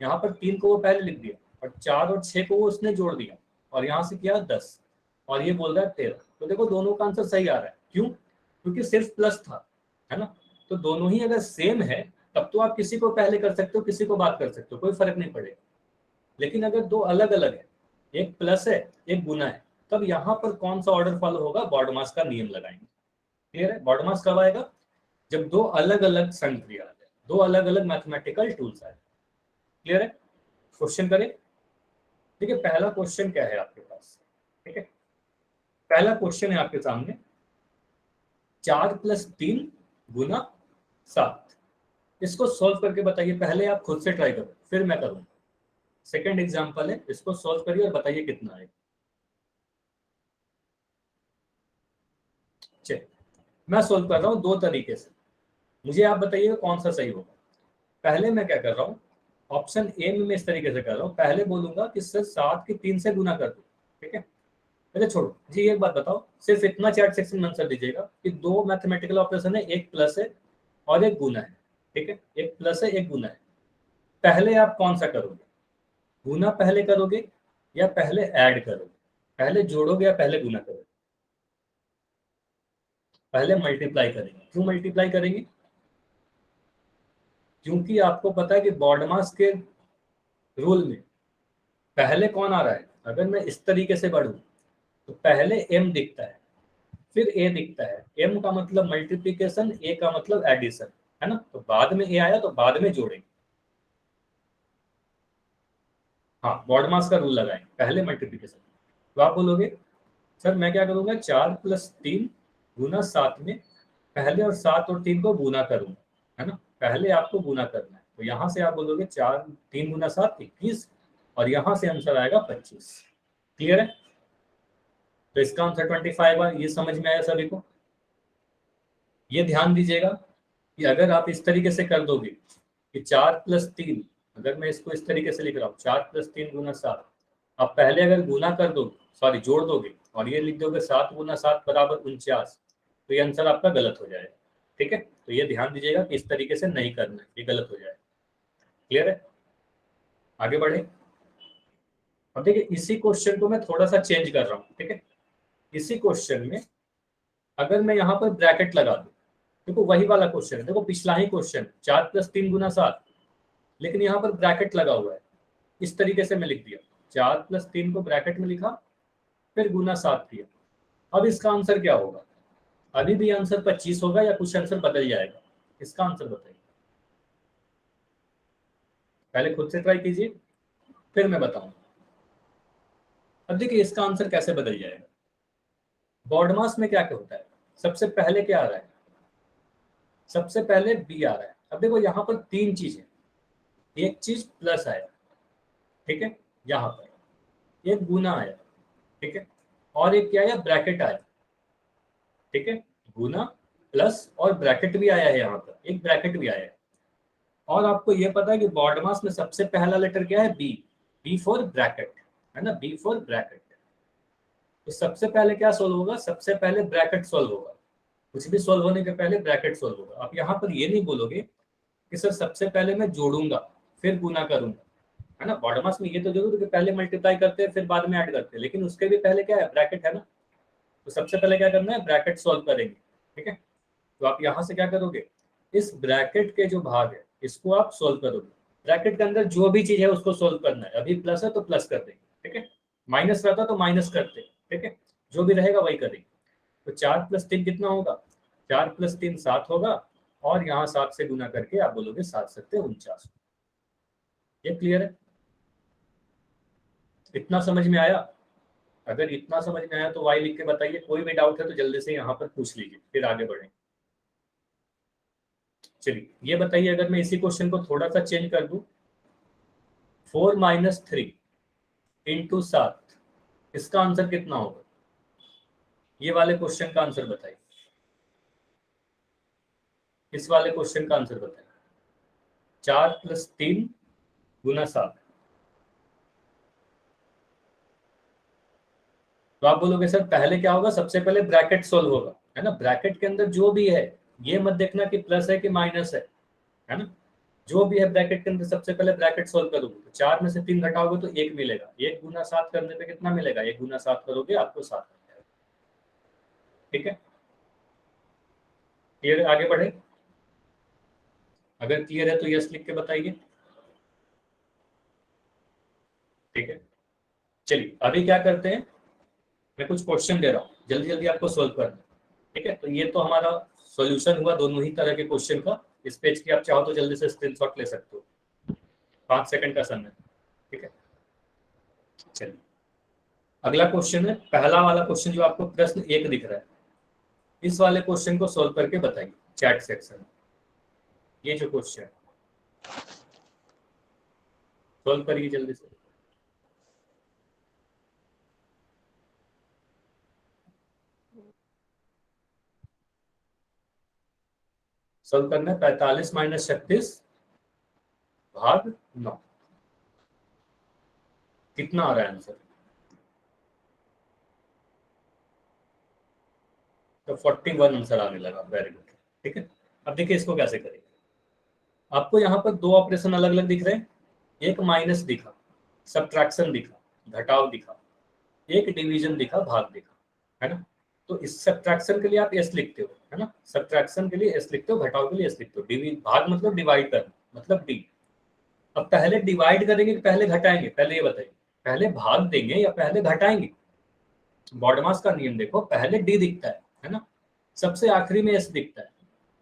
यहाँ पर 3 को वो पहले लिख दिया और 4 और 6 को वो उसने जोड़ दिया और यहाँ से किया 10 और ये बोल रहा है 13। तो देखो दोनों का आंसर सही आ रहा है, क्यों, क्योंकि सिर्फ प्लस था, है ना। तो दोनों ही अगर सेम है तब तो आप किसी को पहले कर सकते हो, किसी को बात कर सकते हो, कोई फर्क नहीं पड़ेगा। लेकिन अगर दो अलग अलग है, एक प्लस है एक गुना है, तब यहाँ पर कौन सा ऑर्डर फॉलो होगा, बॉडमास का नियम लगाएंगे। क्लियर है, बॉडमास कब आएगा, जब दो अलग अलग संक्रिया आ जाए, दो अलग अलग मैथमेटिकल टूल्स आए। क्लियर है, क्वेश्चन करें। ठीक है, पहला क्वेश्चन क्या है आपके पास, ठीक है, पहला क्वेश्चन है आपके सामने 4 + 3 × 7। इसको सॉल्व करके बताइए, पहले आप खुद से ट्राई करो फिर मैं करूंगा। सेकंड एग्जांपल है, इसको सॉल्व करिए और बताइए कितना आएगा। चलिए मैं सॉल्व कर रहा हूँ दो तरीके से, मुझे आप बताइएगा कौन सा सही होगा। पहले मैं क्या कर रहा हूँ, ऑप्शन ए में मैं इस तरीके से कर रहा हूँ, पहले बोलूंगा कि सर 7 की 3 से गुना कर दो, ठीक है। अच्छा छोड़ो जी, एक बात बताओ, सिर्फ इतना चैट सेक्शन में आंसर दीजिएगा कि दो मैथमेटिकल ऑपरेशन है, एक प्लस है और एक गुना है, ठीक है, एक प्लस है एक गुना है। पहले आप कौन सा करोगे, गुना पहले करोगे या पहले ऐड करोगे, पहले जोड़ोगे या पहले गुना करोगे। पहले मल्टीप्लाई करेंगे, क्यों मल्टीप्लाई करेंगे, क्योंकि आपको पता है कि बॉडमास के रूल में पहले कौन आ रहा है। अगर मैं इस तरीके से बढ़ूं तो पहले एम दिखता है फिर ए दिखता है, एम का मतलब मल्टीप्लिकेशन, ए का मतलब एडिशन, है ना। तो बाद में ए आया तो बाद में जोड़ेंगे। हाँ, बॉडमास का रूल लगाएंगे, पहले मल्टीप्लिकेशन। तो आप बोलोगे सर मैं क्या करूंगा, 4 + 3 × 7 में पहले और 7 और 3 को गुना करूंगा, है ना, पहले आपको गुना करना है। तो यहाँ से आप बोलोगे 4 3 × 7 21 और यहाँ से आंसर आएगा 25। क्लियर है, तो इसका आंसर 25 है। ये समझ में आया सभी को। ये ध्यान दीजिएगा कि अगर आप इस तरीके से कर दोगे कि 4 + 3, अगर मैं इसको इस तरीके से लिख रहा हूँ 4 + 3 × 7, आप पहले अगर गुना कर दोगे, सॉरी जोड़ दोगे और ये लिख दोगे 7 × 7 = 49, तो ये आंसर आपका गलत हो जाएगा, ठीक है। तो ये ध्यान दीजिएगा कि इस तरीके से नहीं करना है, ये गलत हो जाएगा। क्लियर है, आगे बढ़े। अब देखिए इसी क्वेश्चन को मैं थोड़ा सा चेंज कर रहा हूँ, ठीक है। इसी क्वेश्चन में अगर मैं यहाँ पर ब्रैकेट लगा दूं, देखो वही वाला क्वेश्चन है, देखो पिछला ही क्वेश्चन 4 + 3 × 7, लेकिन यहाँ पर ब्रैकेट लगा हुआ है। इस तरीके से मैं लिख दिया, 4 + 3 को ब्रैकेट में लिखा फिर गुना 7 किया। अब इसका आंसर क्या होगा, अभी भी आंसर 25 होगा या कुछ आंसर बदल जाएगा, इसका आंसर बताइए। पहले खुद से ट्राई कीजिए फिर मैं बताऊंगा। अब देखिए इसका आंसर कैसे बदल जाएगा। बॉडमास में क्या क्या होता है, सबसे पहले क्या आ रहा है, सबसे पहले बी आ रहा है। अब देखो यहाँ पर तीन चीज है, एक चीज प्लस आया, ठीक है, यहाँ पर एक गुना आया, ठीक है, और एक क्या आया, ब्रैकेट आया, ठीक है। गुना प्लस और ब्रैकेट भी आया है, यहाँ पर एक ब्रैकेट भी आया है। और आपको ये पता है कि बॉडमास में सबसे पहला लेटर क्या है, बी, बी फॉर ब्रैकेट, है ना, बी फॉर ब्रैकेट। तो सबसे पहले क्या सोल्व होगा, सबसे पहले ब्रैकेट सोल्व होगा, कुछ भी सोल्व होने के पहले ब्रैकेट सोल्व होगा। आप यहाँ पर ये नहीं बोलोगे कि सर सबसे पहले मैं जोड़ूंगा फिर गुना करूंगा, है ना। बॉर्डर मास में ये तो जरूर कि पहले मल्टीप्लाई करते हैं फिर बाद में ऐड करते हैं, लेकिन उसके भी पहले क्या है, ब्रैकेट है ना। तो सबसे पहले क्या करना है, ब्रैकेट सॉल्व करेंगे, ठीक है। तो आप यहाँ से क्या करोगे, इस ब्रैकेट के जो भाग है इसको आप सोल्व करोगे। ब्रैकेट के अंदर जो भी चीज है उसको सोल्व करना है। अभी प्लस है तो प्लस कर देंगे, ठीक है। माइनस रहता तो माइनस करते, ठीक है। जो भी रहेगा वही करेंगे। तो 4 + 3 कितना होगा, 4 + 3 7 होगा, और यहाँ 7 से गुना करके आप बोलोगे 7×7 = 49। ये क्लियर है, इतना समझ में आया। अगर इतना समझ में आया तो वाई लिख के बताइए। कोई भी डाउट है तो जल्दी से यहाँ पर पूछ लीजिए, फिर आगे बढ़ेंगे। चलिए ये बताइए, अगर मैं इसी क्वेश्चन को थोड़ा सा चेंज कर दूं, 4 - 3 × 7, इसका आंसर कितना होगा। ये वाले क्वेश्चन का आंसर बताइए, इस वाले क्वेश्चन का आंसर बताइए। 4 + 3 × 7। तो आप बोलोगे सर पहले क्या होगा, सबसे पहले ब्रैकेट सोल्व होगा, है ना। ब्रैकेट के अंदर जो भी है, ये मत देखना कि प्लस है कि माइनस है ना। जो भी है ब्रैकेट के अंदर सबसे पहले ब्रैकेट सोल्व करोगे। तो 4 में से 3 घटाओगे तो 1 मिलेगा। 1 × 7 करने पे कितना मिलेगा, 1 × 7 करोगे आपको 7 मिलेगा, ठीक है। क्लियर, आगे बढ़े। अगर क्लियर है तो यस लिख के बताइए, ठीक है। चलिए अभी क्या करते हैं, मैं कुछ क्वेश्चन दे रहा हूँ, जल्दी जल्दी आपको सोल्व करना है, ठीक है। तो ये तो हमारा सॉल्यूशन हुआ दोनों ही तरह के क्वेश्चन का। इस पेज की आप चाहो तो जल्दी से स्क्रीनशॉट ले सकते हो, 5 सेकंड का समय, ठीक है। चलिए अगला क्वेश्चन है, पहला वाला क्वेश्चन जो आपको प्रश्न 1 दिख रहा है, इस वाले क्वेश्चन को सोल्व करके बताइए चैट सेक्शन में। ये जो क्वेश्चन है सोल्व करिए जल्दी से। सोल्व करना है 45 - 36/9। कितना आ रहा है आंसर, तो 41 आंसर आने लगा, वेरी गुड, ठीक है। अब देखिए इसको कैसे करेंगे। आपको यहाँ पर 2 ऑपरेशन अलग अलग दिख रहे हैं। एक माइनस दिखा, सब्ट्रैक्शन दिखा, घटाव दिखा, एक डिवीजन दिखा, भाग दिखा, है ना। तो इस सब्ट्रैक्शन के लिए आप एस लिखते हो, है ना। सब्ट्रैक्शन के लिए एस लिखते हो, घटाव के लिए एस लिखते हो। भाग मतलब डिवाइड करना, मतलब डी। अब पहले डिवाइड करेंगे कि पहले घटाएंगे, पहले ये बताइए। पहले भाग देंगे या पहले घटाएंगे। बॉडमास का नियम देखो, पहले डी दिखता है ना। सबसे आखिरी में एस दिखता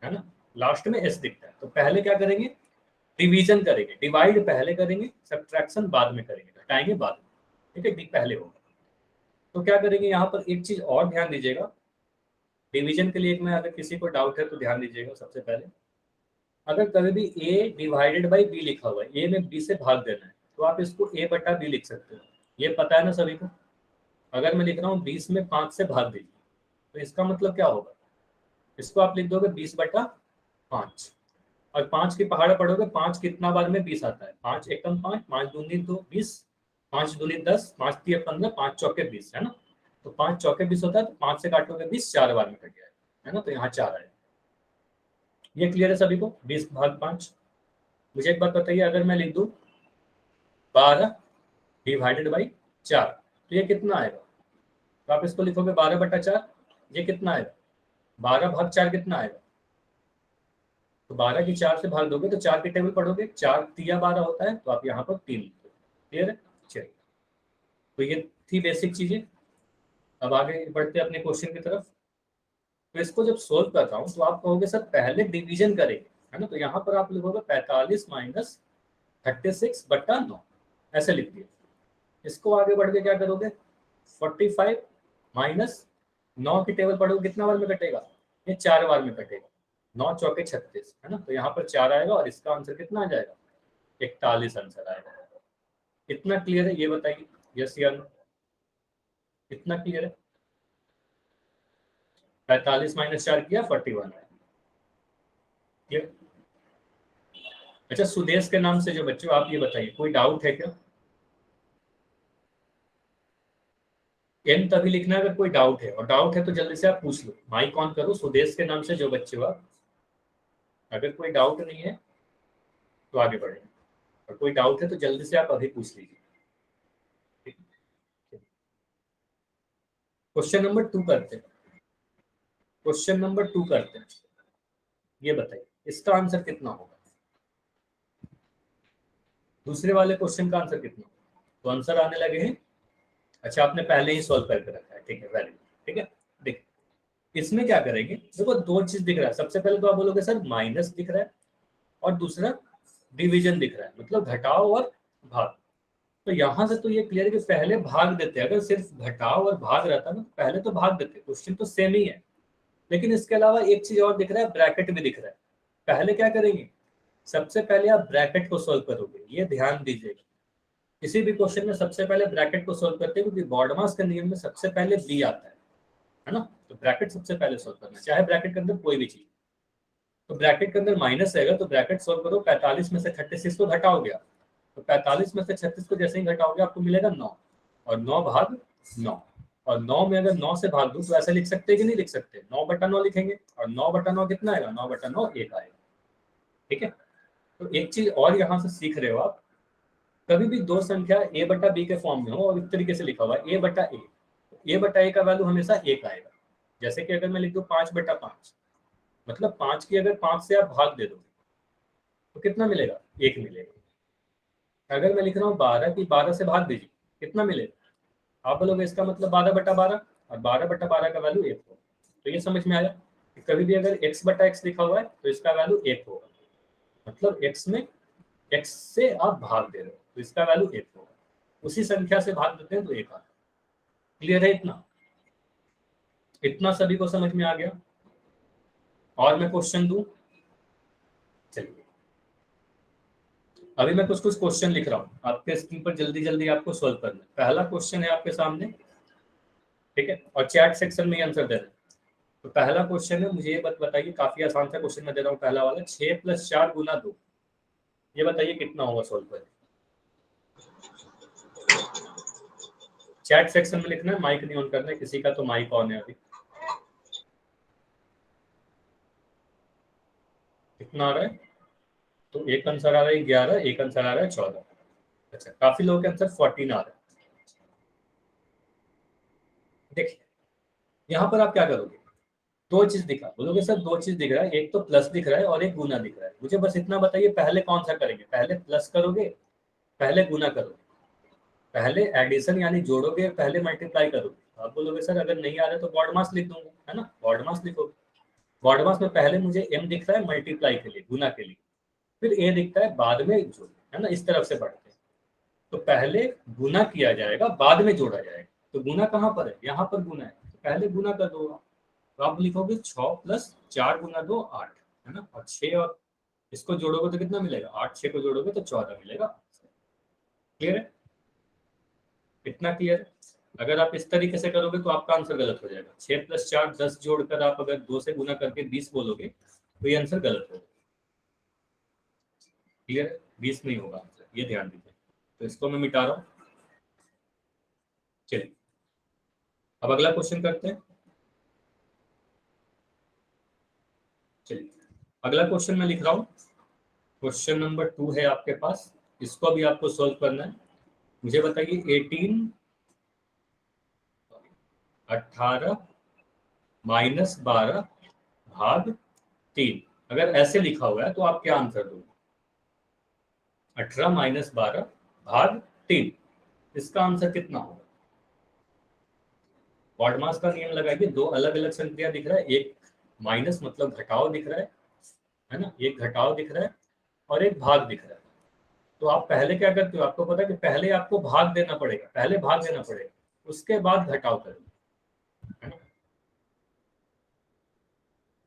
है ना। लास्ट में एस दिखता है। तो पहले क्या करेंगे, डिवीजन करेंगे। डिवाइड पहले करेंगे, सब्ट्रैक्शन बाद में करेंगे, घटाएंगे बाद में, ठीक है। डी पहले होगा। तो क्या करेंगे, यहाँ पर एक चीज और ध्यान दीजिएगा। डिवीजन के लिए एक में, अगर किसी को डाउट है तो ध्यान दीजिएगा। सबसे पहले अगर कभी भी ए डिवाइडेड बाई बी लिखा हुआ है, ए में बी से भाग देना है, तो आप इसको a/b लिख सकते हो। ये पता है ना सभी को। अगर मैं लिख रहा हूँ 20 में 5 से भाग दीजिए, तो इसका मतलब क्या होगा, इसको आप लिख दोगे 20/5। और 5 की पहाड़ा पढ़ोगे, 5 कितना बार में 20 आता है, 5 एकम 5, 5 दूनी 20, 5 दूनी 10, 5 तिया 15, 5 चौके 20, है ना। तो 5 चौके 20 होता है, तो 5 से काटोगे 20, 4 बार में कट जाएगा, है ना। तो यहाँ 4 आएगा। ये क्लियर है सभी को, 20/5। मुझे एक बात बताइए, अगर मैं लिख दूं 12 डिवाइडेड बाई 4, तो ये कितना आएगा। तो आप इसको लिखोगे 12/4। ये कितना आएगा, 12/4 कितना आएगा। तो 12 की 4 से भाग दोगे तो 4 की टेबल पढ़ोगे, 4 तिया 12 होता है, तो आप यहाँ पर 3 लिखोगे। क्लियर है, चलिए। तो ये थी बेसिक चीजें। अब आगे बढ़ते हैं अपने क्वेश्चन की तरफ। तो इसको जब सोल्व कर रहा हूँ तो आप कहोगे सर पहले डिवीजन करेंगे, है ना। तो यहाँ पर आप लिखोगे 45 - 36/9, ऐसे लिख दिया। इसको आगे बढ़ के क्या करोगे, 45 माइनस 9 की टेबल पढ़ोगे, कितना बार में कटेगा, ये 4 बार में कटेगा। 9 चौके 36, है ना। तो यहाँ पर 4 आएगा और इसका आंसर कितना आ जाएगा, 41 आंसर आएगा। इतना क्लियर है, ये बताइए यस या नो। इतना क्लियर है। 45 - 4 किया, 41 है। क्लियर। अच्छा, सुदेश के नाम से जो बच्चे आप ये बताइए, कोई डाउट है क्या। एन तभी लिखना है अगर कोई डाउट है, और डाउट है तो जल्दी से आप पूछ लो। माइक ऑन करो, सुदेश के नाम से जो बच्चे हो आप। अगर कोई डाउट नहीं है तो आगे बढ़ेंगे। और कोई डाउट है तो जल्दी से आप अभी पूछ लीजिए। क्वेश्चन नंबर 2 करते हैं। क्वेश्चन नंबर 2 करते हैं। ये बताइए इसका आंसर कितना होगा, दूसरे वाले क्वेश्चन का आंसर कितना होगा। तो आंसर आने लगे हैं। अच्छा, आपने पहले ही सॉल्व करके रखा है, ठीक है, वेरी गुड। ठीक है, देखिए इसमें क्या करेंगे, देखो दो चीज दिख रहा है। सबसे पहले तो आप बोलोगे सर माइनस दिख रहा है और दूसरा डिवीजन दिख रहा है, मतलब घटाव और भाग। तो यहां से तो ये क्लियर है कि पहले भाग देते हैं। अगर सिर्फ घटाव और भाग रहता ना, पहले तो भाग देते। क्वेश्चन तो सेम ही है, लेकिन इसके अलावा एक चीज और दिख रहा है, ब्रैकेट भी दिख रहा है। पहले क्या करेंगे, सबसे पहले आप ब्रैकेट को सोल्व करोगे, ये ध्यान दीजिएगा। किसी भी क्वेश्चन में सबसे पहले ब्रैकेट को सोल्व करते हैं, क्योंकि बॉडमास के नियम में सबसे पहले बी आता है ना। तो ब्रैकेट सबसे पहले सोल्व करना, चाहे ब्रैकेट के अंदर कोई भी चीज। तो ब्रैकेट के अंदर माइनस रहेगा, तो ब्रैकेट सोल्व करो। 45 में से 36 को घटाओगे आप, तो 45 में से 36 को जैसे ही घटाओगे आपको मिलेगा 9, और 9 भाग 9। और 9 में अगर 9 से भाग दूं तो ऐसे लिख सकते हैं कि नहीं लिख सकते, 9/9 लिखेंगे। और 9/9 कितना आएगा, 9/9 1 आएगा। ठीक है, तो एक चीज और यहाँ से सीख रहे हो आप, कभी भी दो संख्या a/b के फॉर्म में हो और इस तरीके से लिखा हुआ है a/a का वैल्यू हमेशा 1 आएगा। जैसे कि अगर मैं लिख दूं 5/5, मतलब 5 की अगर 5 से आप भाग दे दो तो कितना मिलेगा, 1 मिलेगा। अगर मैं लिख रहा हूँ 12 की 12 से भाग दीजिए, कितना मिलेगा। आप बोलोगे इसका मतलब 12/12, और 12/12 का वैल्यू 1 होगा। तो ये समझ में आया कि कभी भी अगर x/x लिखा हुआ है तो इसका वैल्यू 1 होगा, मतलब x में x से आप भाग दे रहे हो तो इसका वैल्यू 1 होगा। उसी संख्या से भाग देते हैं तो 1 आता है। क्लियर है इतना, इतना सभी को समझ में आ गया। और मैं क्वेश्चन दूं, चलिए अभी मैं कुछ कुछ क्वेश्चन लिख रहा हूँ आपके स्क्रीन पर, जल्दी जल्दी आपको सोल्व करना है। पहला क्वेश्चन है आपके सामने, ठीक है, और चैट सेक्शन में आंसर देना है। तो पहला क्वेश्चन है, मुझे ये बताइए, काफी आसान सा क्वेश्चन मैं दे रहा हूँ। पहला वाला 6 + 4 × 2, ये बताइए कितना होगा, सोल्व करें। चैट सेक्शन में लिखना है, माइक नहीं ऑन करना है किसी का, तो माइक ऑन है अभी। कितना आ रहा है, तो एक आंसर आ रहा है 11, एक आंसर आ रहा है 14। अच्छा, काफी लोगों के आंसर 14 आ रहा है। देखिए यहाँ पर आप क्या करोगे, दो चीज दिखा, बोलोगे सर दो चीज दिख रहा है, एक तो प्लस दिख रहा है और एक गुना दिख रहा है। मुझे बस इतना बताइए पहले कौन सा करेंगे, पहले प्लस करोगे, पहले गुना करोगे, पहले एडिशन यानी जोड़ोगे, पहले मल्टीप्लाई करोगे। आप बोलोगे सर अगर नहीं आ रहा तो बॉड मास लिख दूंगा, है ना, बॉड मास लिखोगे। बॉड मास में पहले मुझे m दिख रहा है मल्टीप्लाई के लिए, गुना के लिए, फिर a दिखता है बाद में जोड़, है ना, इस तरफ से बढ़ते हैं। तो पहले गुना किया जाएगा, बाद में जोड़ा जाएगा। तो गुना कहाँ पर है, यहाँ पर गुना है, तो पहले गुना कर दो। तो आप लिखोगे 6 + 4 × 2 8, है ना, और 6 और इसको जोड़ोगे तो कितना मिलेगा, 8 6 को जोड़ोगे तो 14 मिलेगा। क्लियर है, इतना क्लियर है। अगर आप इस तरीके से करोगे तो आपका आंसर गलत हो जाएगा। 6 + 4 10 जोड़कर आप अगर 2 से गुना करके 20 बोलोगे तो ये आंसर गलत होगा। क्लियर है, 20 नहीं होगा आंसर, ये ध्यान दीजिए। तो इसको मैं मिटा रहा हूँ। चलिए अब अगला क्वेश्चन करते हैं। चलिए अगला क्वेश्चन मैं लिख रहा हूँ, क्वेश्चन नंबर 2 है आपके पास, इसको भी आपको सोल्व करना है। मुझे बताइए 18 - 12 भाग 3, अगर ऐसे लिखा हुआ है तो आप क्या आंसर दोगे। 18 - 12 भाग 3, इसका आंसर कितना होगा। बॉडमास का नियम लगाइए, दो अलग अलग संख्या दिख रहा है, एक माइनस मतलब घटाव दिख रहा है ना, एक घटाव दिख रहा है और एक भाग दिख रहा है। तो आप पहले क्या करते हो, आपको पता है कि पहले आपको भाग देना पड़ेगा, पहले भाग देना पड़ेगा, उसके बाद घटाव करेंगे, है ना।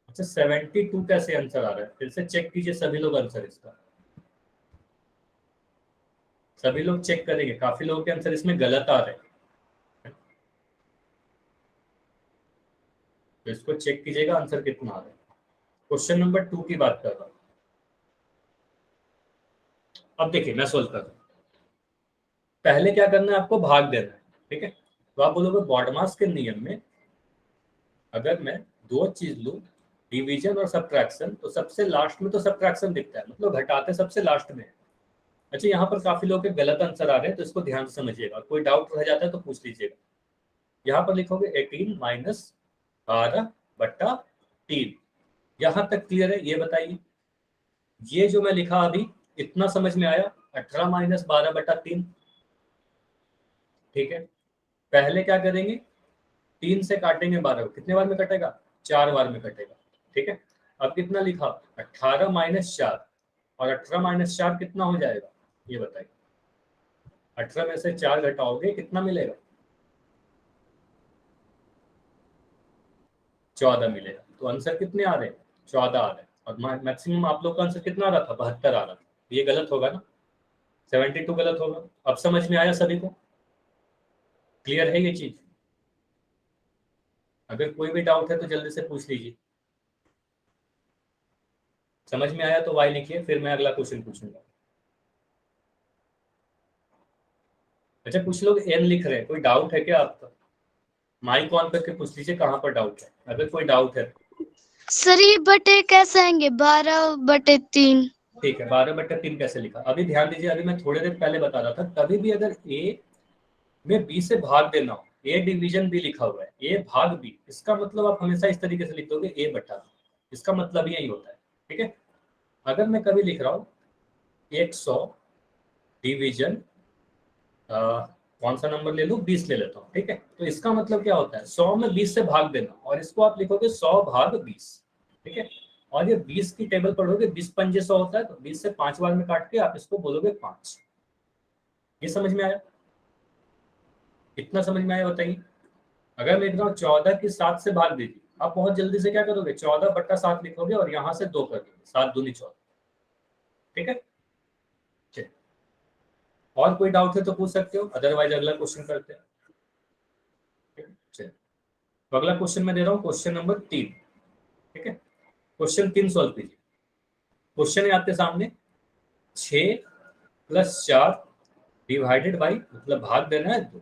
अच्छा 72 कैसे आंसर आ रहा है, फिर से चेक कीजिए सभी लोग आंसर इसका, सभी लोग चेक करेंगे, काफी लोगों के आंसर इसमें गलत आ रहे हैं। तो इसको चेक कीजिएगा आंसर कितना आ रहा है। क्वेश्चन नंबर 2 की बात कर रहा हूँ। अब देखिए मैं सोल्व कर रहा हूँ। पहले क्या करना है, आपको भाग देना है, ठीक है। तो आप बोलोगे बॉडमास के नियम में अगर मैं दो चीज लूं, डिवीजन और सब्ट्रैक्शन, तो सबसे लास्ट में तो सब्ट्रैक्शन दिखता है, मतलब घटाते सबसे लास्ट में। अच्छा, यहाँ पर काफी लोग के गलत आंसर आ रहे हैं, तो इसको ध्यान से समझिएगा, कोई डाउट रह जाता है तो पूछ लीजिएगा। यहाँ पर लिखोगे 18 माइनस 12/3। यहाँ तक क्लियर है? ये बताइए, ये जो मैं लिखा अभी, इतना समझ में आया? 18 माइनस 12/3, ठीक है। पहले क्या करेंगे, 3 से काटेंगे 12 को, कितने बार में कटेगा? 4 बार में कटेगा, ठीक है। अब कितना लिखा? 18 माइनस 4, और 18 माइनस 4 कितना हो जाएगा, ये बताइए। 18 में से 4 घटाओगे कितना मिलेगा? 14 मिलेगा। तो आंसर कितने आ रहे हैं? 14 आ रहे हैं। और मैक्सिमम आप लोग का आंसर कितना आ रहा था? 72 आ रहा था। ये गलत होगा ना, 72 गलत होगा। अब समझ में आया सभी को? क्लियर है ये चीज? अगर कोई भी डाउट है तो जल्दी से पूछ लीजिए। समझ में आया तो वाई लिखिए, फिर मैं अगला क्वेश्चन पूछूंगा। अच्छा, कुछ लोग एन लिख रहे हैं, कोई डाउट है क्या आपका? माइक ऑन करके पूछ लीजिए कहाँ पर डाउट है, अगर कोई डाउट है। सर ये बटे कैसे आएंगे? 12/3। ठीक है, 12/3 कैसे लिखा? अभी ध्यान दीजिए, अभी मैं थोड़ी देर पहले बता रहा था, कभी भी अगर ए में बी से भाग देना हो, ए डिवीजन बी लिखा हुआ है, ए भाग बी, इसका मतलब आप हमेशा इस तरीके से लिख दोगे, ए बटा बी। इसका मतलब यही होता है, ठीक है। अगर मैं कभी लिख रहा हूँ 100 डिवीजन, कौन सा नंबर ले लूँ, 20 ले लेता हूँ, ठीक है। तो इसका मतलब क्या होता है, 100 में 20 से भाग देना, और इसको आप लिखोगे 100/20, ठीक है। और ये 20 की टेबल पढ़ोगे, 20 पंजे 100 होता है, तो 20 से 5 बार में काट के आप इसको बोलोगे 5। ये समझ में आया? इतना समझ में आया बताइए। अगर मैं लिख रहा हूँ 14 की 7 से भाग दीजिए, आप बहुत जल्दी से क्या करोगे, 14/7 लिखोगे और यहाँ से 2 कर दोगे, 7 दूनी 14, ठीक है। चलिए, और कोई डाउट है तो पूछ सकते हो, अदरवाइज अगला क्वेश्चन करते हैं। चलिए, तो अगला क्वेश्चन मैं दे रहा हूँ, क्वेश्चन नंबर 3, ठीक है। क्वेश्चन 3 सॉल्व कीजिए। क्वेश्चन है आपके सामने, 6 + 4 डिवाइडेड बाई, मतलब भाग देना है 2।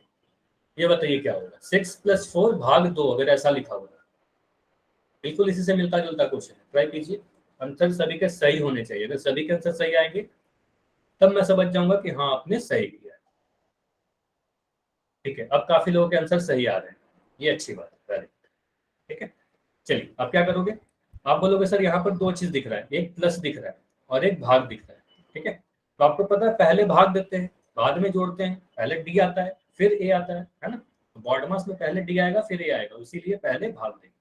ये बताइए क्या होगा? 6 + 4 भाग 2, अगर ऐसा लिखा होगा। बिल्कुल इसी से मिलता जुलता क्वेश्चन है, ट्राई कीजिए। आंसर सभी के सही होने चाहिए, अगर सभी के आंसर सही आएंगे तब मैं समझ जाऊंगा कि हाँ आपने सही किया है, ठीक है। अब काफी लोगों के आंसर सही आ रहे हैं, ये अच्छी बात है, वेरी गुड, ठीक है। चलिए, अब क्या करोगे, आप बोलोगे सर यहाँ पर 2 चीज दिख रहा है, एक प्लस दिख रहा है और एक भाग दिख रहा है, ठीक है। तो आपको पता है पहले भाग देते हैं, बाद में जोड़ते हैं, पहले डी आता है फिर ए आता है ना। तो बॉडमास में पहले डी आएगा फिर ए आएगा, इसीलिए पहले भाग देंगे।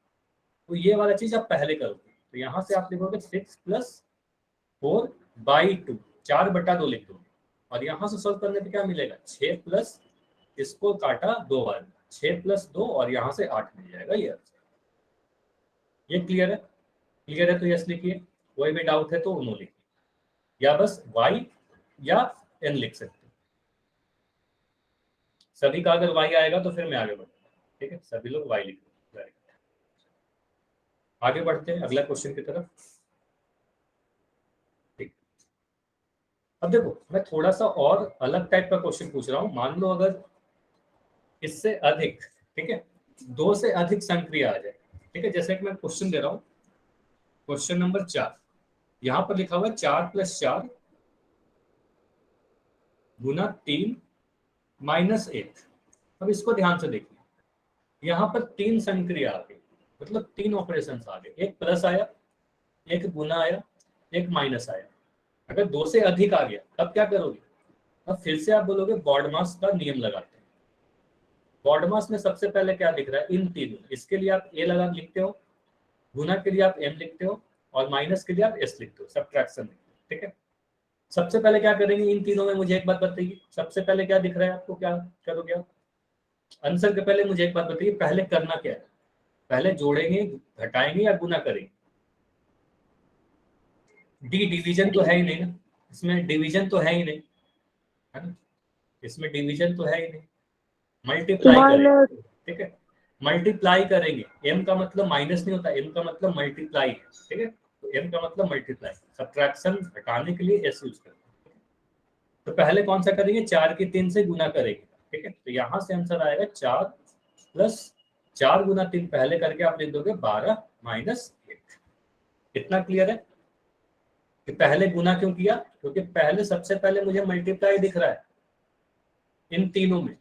तो ये वाला चीज आप पहले करोगे, तो यहाँ से आप लिखोगे 6 + 4/2, 4/2 लिख दोगे। और यहाँ से सॉल्व करने पे क्या मिलेगा, 6 प्लस, इसको काटा 2 बार, 6 + 2 और यहाँ से 8 मिल जाएगा। ये आंसर, ये क्लियर है? क्लियर है तो यस लिखिए, कोई भी डाउट है तो नो लिखिए, या बस वाई या एन लिख सकते हैं। सभी का अगर वाई आएगा तो फिर मैं आगे बढ़ूंगा, ठीक है। सभी लोग वाई लिख रहे हैं, आगे बढ़ते हैं अगला क्वेश्चन की तरफ। ठीक, अब देखो मैं थोड़ा सा और अलग टाइप का क्वेश्चन पूछ रहा हूँ। मान लो अगर इससे अधिक, ठीक है, 2 से अधिक संक्रिया आ जाए, ठीक है। जैसे कि मैं क्वेश्चन दे रहा हूँ, क्वेश्चन नंबर 4, यहाँ पर लिखा हुआ है 4 + 4 गुना 3 - 1। अब इसको ध्यान से देखिए, यहाँ पर 3 संक्रिया आ गई, मतलब 3 ऑपरेशन आ गए, एक प्लस आया, एक गुना आया, एक माइनस आया। अगर 2 से अधिक आ गया तब क्या करोगे? अब फिर से आप बोलोगे बॉडमास का नियम लगाते हैं। बॉडमास में सबसे पहले क्या दिख रहा है, इन तीनों, इसके लिए आप ए लगा लिखते हो, गुना के लिए आप एम लिखते हो, और माइनस के लिए आप एस लिखते हो, सब्ट्रैक्शन लिखते हो, ठीक है। सबसे पहले क्या करेंगे इन तीनों में, मुझे एक बात बताइए, सबसे पहले क्या दिख रहा है आपको, क्या करोगे आप? आंसर के पहले मुझे एक बात बताइए, पहले करना क्या है? पहले जोड़ेंगे, घटाएंगे या गुना करेंगे? डी डिवीजन तो है ही नहीं ना, इसमें डिवीजन तो है ही नहीं, है ना, इसमें डिवीजन तो है ही नहीं। मल्टीप्लाई करेंगे, ठीक है, मल्टीप्लाई करेंगे। एम का मतलब माइनस नहीं होता, एम का मतलब मल्टीप्लाई है, ठीक है। तो एम का मतलब मल्टीप्लाई, सब्ट्रैक्शन घटाने के लिए एस यूज करते हैं। तो पहले कौन सा करेंगे, 4 की 3 से गुना करेंगे, ठीक है। तो यहाँ से आंसर आएगा 4 + 4 × 3, पहले करके आप लिख दोगे 12 - 1, इतना क्लियर है कि पहले गुना क्यों किया? क्योंकि पहले सबसे पहले मुझे मल्टीप्लाई दिख रहा है इन तीनों में,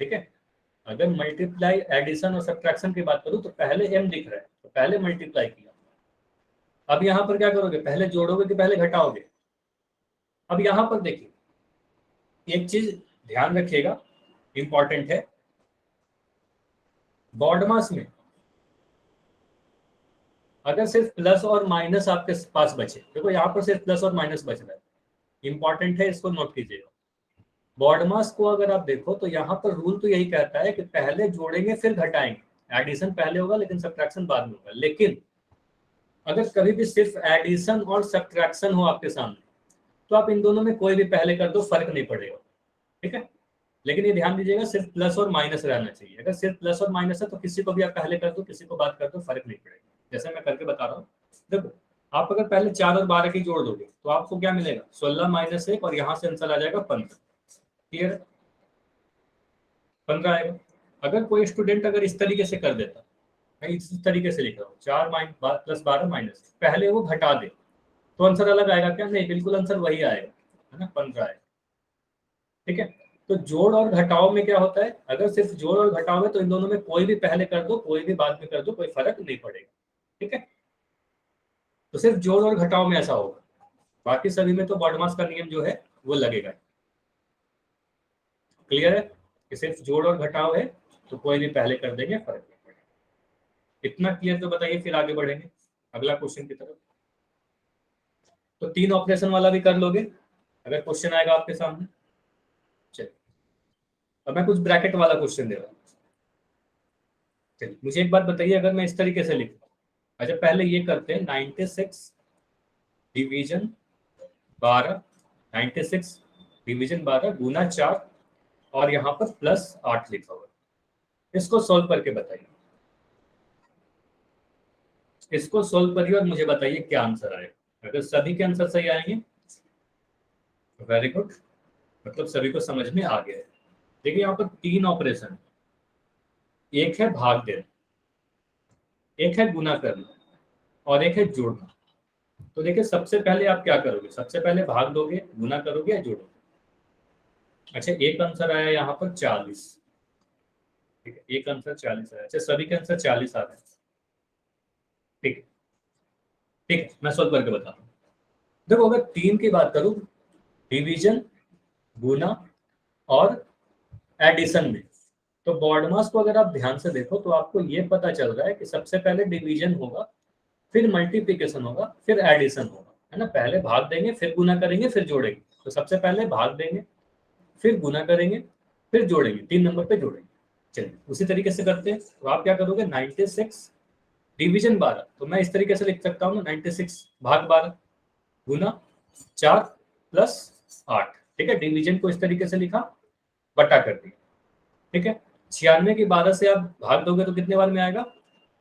ठीक है। अगर मल्टीप्लाई, एडिशन और सब्ट्रैक्शन की बात करूं तो पहले m दिख रहा है, तो पहले मल्टीप्लाई किया। अब यहां पर क्या करोगे? पहले जोड़ोगे कि पहले घटाओगे? अब यहां पर देखिए, एक चीज ध्यान रखिएगा, इंपॉर्टेंट है, बॉड मास में अगर सिर्फ प्लस और माइनस आपके पास बचे, देखो यहाँ पर सिर्फ प्लस और माइनस बच रहा है, इंपॉर्टेंट है, इसको नोट कीजिएगा। बॉड मास को अगर आप देखो तो यहाँ पर रूल तो यही कहता है कि पहले जोड़ेंगे फिर घटाएंगे, एडिशन पहले होगा लेकिन सब्ट्रैक्शन बाद में होगा। लेकिन अगर कभी भी सिर्फ एडिशन और सब्ट्रैक्शन हो आपके सामने, तो आप इन दोनों में कोई भी पहले कर दो, फर्क नहीं पड़ेगा, ठीक है। लेकिन ये ध्यान दीजिएगा, सिर्फ प्लस और माइनस रहना चाहिए। अगर सिर्फ प्लस और माइनस है तो किसी को भी आप पहले कर दो, किसी को बाद कर दो, फर्क नहीं पड़ेगा। जैसे मैं करके बता रहा हूँ, देखो आप अगर पहले 4 और 12 की जोड़ दोगे तो आपको क्या मिलेगा? 16 माइनस 1, और यहाँ से आंसर आ जाएगा 15। क्लियर है? 15 आएगा। अगर कोई स्टूडेंट अगर इस तरीके से कर देता, मैं इस तरीके से लिख रहा हूँ, 4 प्लस 12 माइनस, पहले वो घटा दे, तो आंसर अलग आएगा क्या? नहीं, बिल्कुल आंसर वही आएगा, है ना, 15 आएगा, ठीक है। तो जोड़ और घटाव में क्या होता है? अगर सिर्फ जोड़ और घटाव है तो इन दोनों में कोई भी पहले कर दो, कोई भी बाद में कर दो, कोई फर्क नहीं पड़ेगा, ठीक है। तो सिर्फ जोड़ और घटाव में ऐसा होगा, बाकी सभी में तो बॉडमास का नियम जो है वो लगेगा। क्लियर है कि सिर्फ जोड़ और घटाव है तो कोई भी पहले कर देंगे, फर्क नहीं पड़ेगा। इतना क्लियर तो बताइए, फिर आगे बढ़ेंगे अगला क्वेश्चन की तरफ। तो 3 ऑपरेशन वाला भी कर लोगे अगर क्वेश्चन आएगा आपके सामने। चलिए, अब मैं कुछ ब्रैकेट वाला क्वेश्चन दे रहा हूँ। चलिए, मुझे एक बात बताइए, अगर मैं इस तरीके से लिखूं, अच्छा पहले ये करते हैं, 96 डिवीजन 12, 96 डिवीजन 12 गुना 4, और यहाँ पर प्लस 8 लिखा हुआ है। इसको सोल्व करके बताइए, इसको सोल्व करिए और मुझे बताइए क्या आंसर आएगा। अगर सभी के आंसर सही आएंगे वेरी गुड, मतलब सभी को समझ में आ गया है। देखिए यहाँ पर 3 ऑपरेशन, एक है भाग देना, एक है गुना करना, और एक है जोड़ना। तो देखिए सबसे पहले आप क्या करोगे? सबसे पहले भाग दोगे, गुना करोगे या जोड़ोगे? अच्छा, एक आंसर आया यहाँ पर 40, ठीक है, एक आंसर 40 आया। अच्छा, सभी के आंसर 40 आ रहे हैं, ठीक है, ठीक है, मैं सोल्व करके बताता हूँ। देखो अगर 3 की बात करूं, डिवीजन, गुना और एडिशन में, तो बॉडमास को अगर आप ध्यान से देखो तो आपको ये पता चल रहा है कि सबसे पहले डिवीजन होगा, फिर मल्टीप्लिकेशन होगा, फिर एडिशन होगा, है ना। पहले भाग देंगे, फिर गुना करेंगे, फिर जोड़ेंगे। तो सबसे पहले भाग देंगे, फिर गुना करेंगे, फिर जोड़ेंगे, 3 नंबर पे जोड़ेंगे। चलिए उसी तरीके से करते हैं। तो आप क्या करोगे? 96 डिवीजन 12, तो मैं इस तरीके से लिख सकता हूँ, 96 भाग 12 गुना 4 प्लस 8, ठीक है। डिवीजन को इस तरीके से लिखा, बटा कर दिया, ठीक है। 96 की 12 से आप भाग दोगे तो कितने बार में आएगा?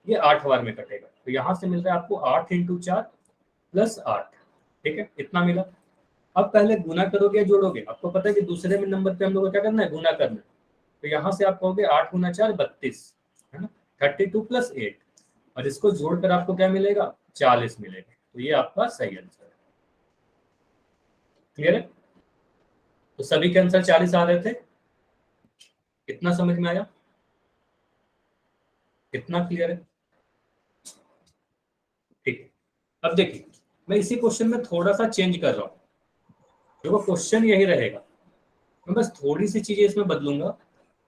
ये 8 बार में कटेगा। तो यहां से मिल रहा है आपको 8 इंटू 4 प्लस 8, ठीक है, इतना मिला। अब पहले गुना करोगे या जोड़ोगे? आपको पता है कि दूसरे में नंबर पे हम लोग को क्या करना है? गुना करना है। तो यहाँ से आप कहोगे 8 गुना 4 32, है ना, 32 प्लस 8, और इसको जोड़कर आपको क्या मिलेगा? 40 मिलेगा। तो ये आपका सही आंसर है। क्लियर है? तो सभी के आंसर 40 आ रहे थे, इतना समझ में आया? इतना क्लियर है? ठीक है। अब देखिए, मैं इसी क्वेश्चन में थोड़ा सा चेंज कर रहा हूँ, देखो क्वेश्चन यही रहेगा, मैं बस थोड़ी सी चीजें इसमें बदलूंगा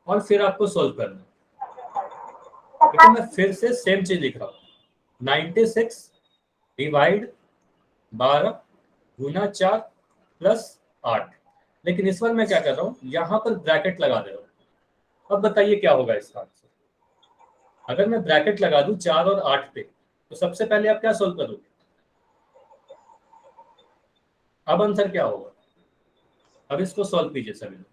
और फिर आपको सोल्व करना है। देखो मैं फिर से सेम चीज लिख रहा हूँ, 96 डिवाइड 12 गुना 4 प्लस 8, लेकिन इस बार मैं क्या कर रहा हूँ? यहाँ पर ब्रैकेट लगा दे रहा हूँ। अब बताइए क्या होगा इसका आंसर? अगर मैं ब्रैकेट लगा दूं 4 और 8 पे, तो सबसे पहले आप क्या सोल्व करोगे? अब आंसर क्या होगा? अब इसको सॉल्व कीजिए सभी लोग।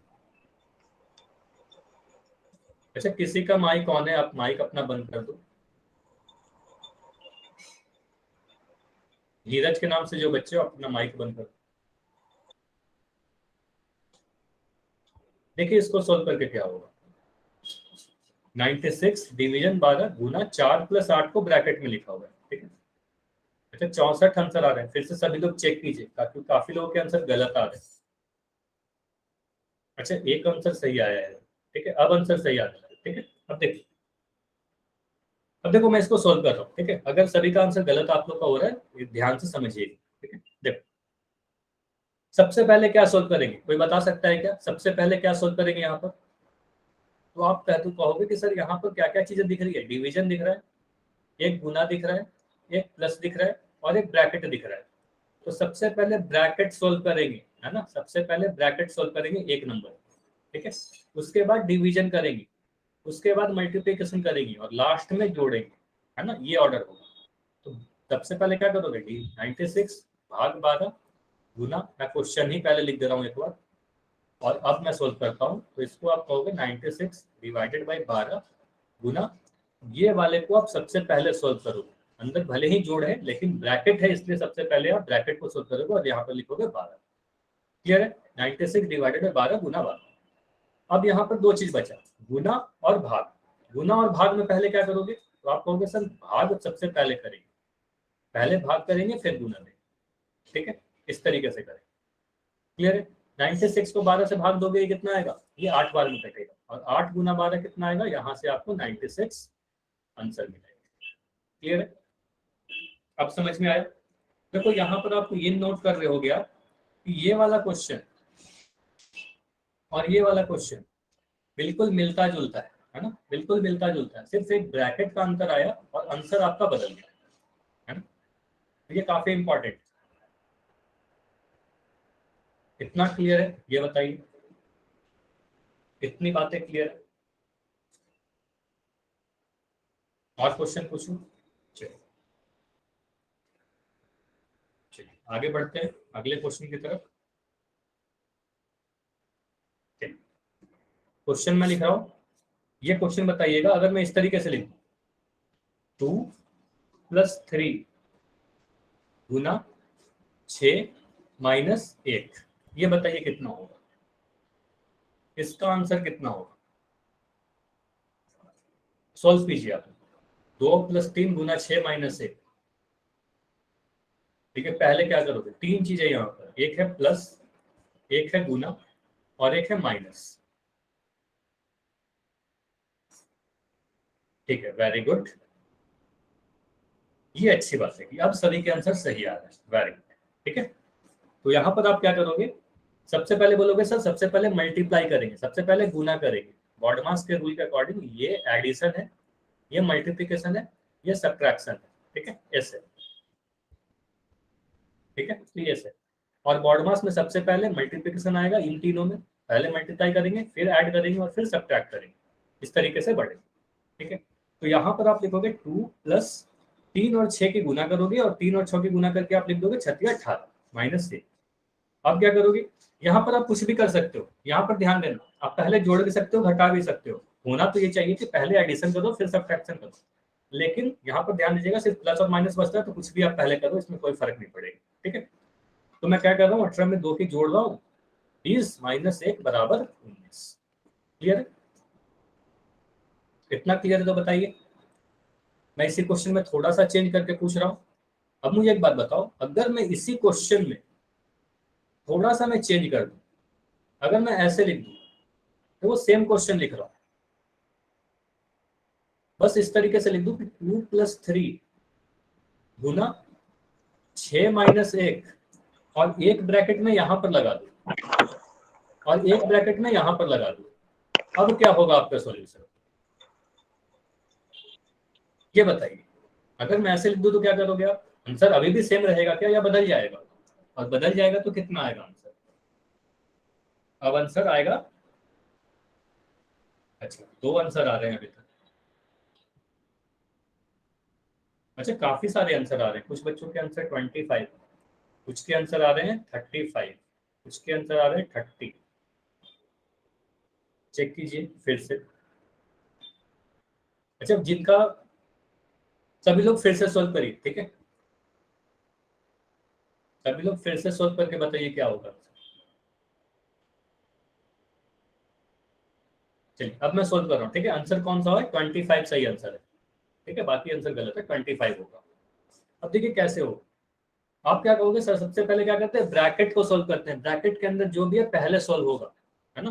अच्छा, किसी का माइक ऑन है, आप माइक अपना बंद कर दो। धीरज के नाम से जो बच्चे हो, अपना माइक बंद कर दो। देखिए इसको सॉल्व करके क्या होगा? 96 डिवीजन 12 गुना 4 प्लस 8 को ब्रैकेट में लिखा हुआ है, ठीक है। अच्छा 64 आंसर आ रहे हैं, फिर से सभी लोग चेक कीजिए ताकि काफी लोगों के आंसर गलत आ रहे हैं। अच्छा एक आंसर सही आया है, ठीक है, अब आंसर सही आ रहा है, ठीक है। अब देखो मैं इसको सोल्व कर रहा हूँ, ठीक है। अगर सभी का आंसर गलत आप लोग का हो रहा है, ये ध्यान से समझिए, ठीक है। देखो सबसे पहले क्या सोल्व करेंगे, कोई बता सकता है क्या सबसे पहले क्या सोल्व करेंगे यहाँ पर? तो आप तो कहोगे कि सर यहाँ पर क्या क्या चीजें दिख रही है, डिवीजन दिख रहा है, एक गुना दिख रहा है, एक प्लस दिख रहा है और एक ब्रैकेट दिख रहा है। तो सबसे पहले ब्रैकेट सोल्व करेंगे, है ना, सबसे पहले ब्रैकेट सोल्व करेंगे एक नंबर, ठीक है। उसके बाद डिवीजन करेंगे, उसके बाद मल्टीप्लिकेशन करेंगे और लास्ट में जोड़ेंगे, है ना, ये ऑर्डर होगा। तो सबसे पहले क्या करोगे, 96 भाग 12 गुना, मैं क्वेश्चन ही पहले लिख दे रहा हूँ एक बार और अब मैं सोल्व करता हूँ। तो इसको आप कहोगे 96 डिवाइडेड बाई 12 गुना, ये वाले को आप सबसे पहले सोल्व करोगे, अंदर भले ही जोड़ है लेकिन ब्रैकेट है इसलिए सबसे पहले आप ब्रैकेट को सोल्व करोगे और यहाँ पर लिखोगे 12। क्लियर है, 96 डिवाइडेड बाई 12 गुना 12। अब यहाँ पर दो चीज बचा, गुना और भाग। गुना और भाग में पहले क्या करोगे, तो आप कहोगे सर भाग सबसे पहले करेंगे, पहले भाग करेंगे फिर गुना देंगे, ठीक है, इस तरीके से करें। क्लियर है, 96 को 12 से भाग दोगे ये कितना आएगा, ये 8 बार में कटेगा और 8 गुना 12 कितना आएगा, यहाँ से आपको 96 आंसर मिलेगा। क्लियर है, अब समझ में आया। देखो यहाँ पर आपको ये नोट कर रहे हो गया कि ये वाला क्वेश्चन और ये वाला क्वेश्चन बिल्कुल मिलता जुलता है ना, बिल्कुल मिलता जुलता है, सिर्फ एक ब्रैकेट का अंतर आया और आंसर आपका बदल गया, है ना। ये काफी इंपॉर्टेंट, इतना क्लियर है, ये बताइए, इतनी बातें क्लियर है? और क्वेश्चन पूछूं? चलिए चलिए आगे बढ़ते हैं अगले क्वेश्चन की तरफ। क्वेश्चन में लिख रहा हूं, ये क्वेश्चन बताइएगा अगर मैं इस तरीके से लिखूं 2 + 3 गुना 6 माइनस 1, ये बताइए कितना होगा, इसका आंसर कितना होगा? सॉल्व कीजिए आप। 2 + 3 गुना 6 माइनस 1, ठीक है। पहले क्या करोगे, तीन चीजें यहाँ पर, एक है प्लस, एक है गुना और एक है माइनस, ठीक है, वेरी गुड। ये अच्छी बात है कि अब सभी के आंसर सही आ रहे हैं, वेरी गुड, ठीक है। तो यहाँ पर आप क्या करोगे, सबसे पहले बोलोगे सर सबसे पहले मल्टीप्लाई करेंगे, सबसे पहले गुना करेंगे, बॉडमास के रूल के अकॉर्डिंग ये एडिशन है, ये मल्टीप्लिकेशन है, ये सब्ट्रैक्शन है, ठीक है, ऐसे, ठीक है, तो ऐसे। और बॉडमास में सबसे पहले मल्टीप्लिकेशन आएगा इन तीनों में, पहले मल्टीप्लाई करेंगे फिर ऐड करेंगे और फिर सब्ट्रैक्ट करेंगे, इस तरीके से बढ़ेगा, ठीक है। तो यहाँ पर आप लिखोगे 2 + 3 और 6 की गुना करोगे और 3 और 6 की गुना करके आप लिख दोगे 36 18 माइनस 6। अब क्या करोगे, यहाँ पर आप कुछ भी कर सकते हो, यहाँ पर ध्यान देना, आप पहले जोड़ भी सकते हो घटा भी सकते हो, होना तो ये चाहिए कि पहले एडिशन करो फिर सब्ट्रैक्शन करो, लेकिन यहाँ पर ध्यान दीजिएगा सिर्फ प्लस और माइनस बचता है तो कुछ भी आप पहले करो, इसमें कोई फर्क नहीं पड़ेगा, ठीक है। तो मैं क्या कर रहा हूँ, 18 में 2 की जोड़ रहा हूँ, 20 माइनस 1 बराबर 19। क्लियर है, इतना क्लियर है तो बताइए। मैं इसी क्वेश्चन में थोड़ा सा चेंज करके पूछ रहा हूँ। अब मुझे एक बात बताओ, अगर मैं इसी क्वेश्चन में थोड़ा सा मैं चेंज कर दूं, अगर मैं ऐसे लिख दूं तो वो सेम क्वेश्चन लिख रहा हूं, बस इस तरीके से लिख दूं कि 2 + 3 गुना 6 माइनस 1 और एक ब्रैकेट में यहां पर लगा दूं और एक ब्रैकेट में यहां पर लगा दूं, अब क्या होगा आपका सॉल्यूशन, ये बताइए। अगर मैं ऐसे लिख दूं तो क्या करोगे आप, आंसर अभी भी सेम रहेगा क्या या बदल जाएगा? और बदल जाएगा तो कितना आएगा आंसर? अब आंसर आएगा, अच्छा 2 आंसर आ रहे हैं अभी तक, अच्छा काफी सारे आंसर आ रहे हैं, कुछ बच्चों के आंसर 25, कुछ के आंसर आ रहे हैं 35, कुछ के आंसर आ रहे हैं 30। चेक कीजिए फिर से। अच्छा जिनका, सभी लोग फिर से सोल्व करिए, ठीक है, सभी लोग फिर से सोल्व करके बताइए क्या होगा। चलिए अब मैं सोल्व कर रहा हूँ, ठीक है। आंसर कौन सा है, 25 सही आंसर है, ठीक है, बाकी आंसर गलत है, 25 होगा। अब देखिए कैसे हो, आप क्या कहोगे सर, सबसे पहले क्या करते हैं, ब्रैकेट को सोल्व करते हैं, ब्रैकेट के अंदर जो भी है पहले सोल्व होगा, है ना,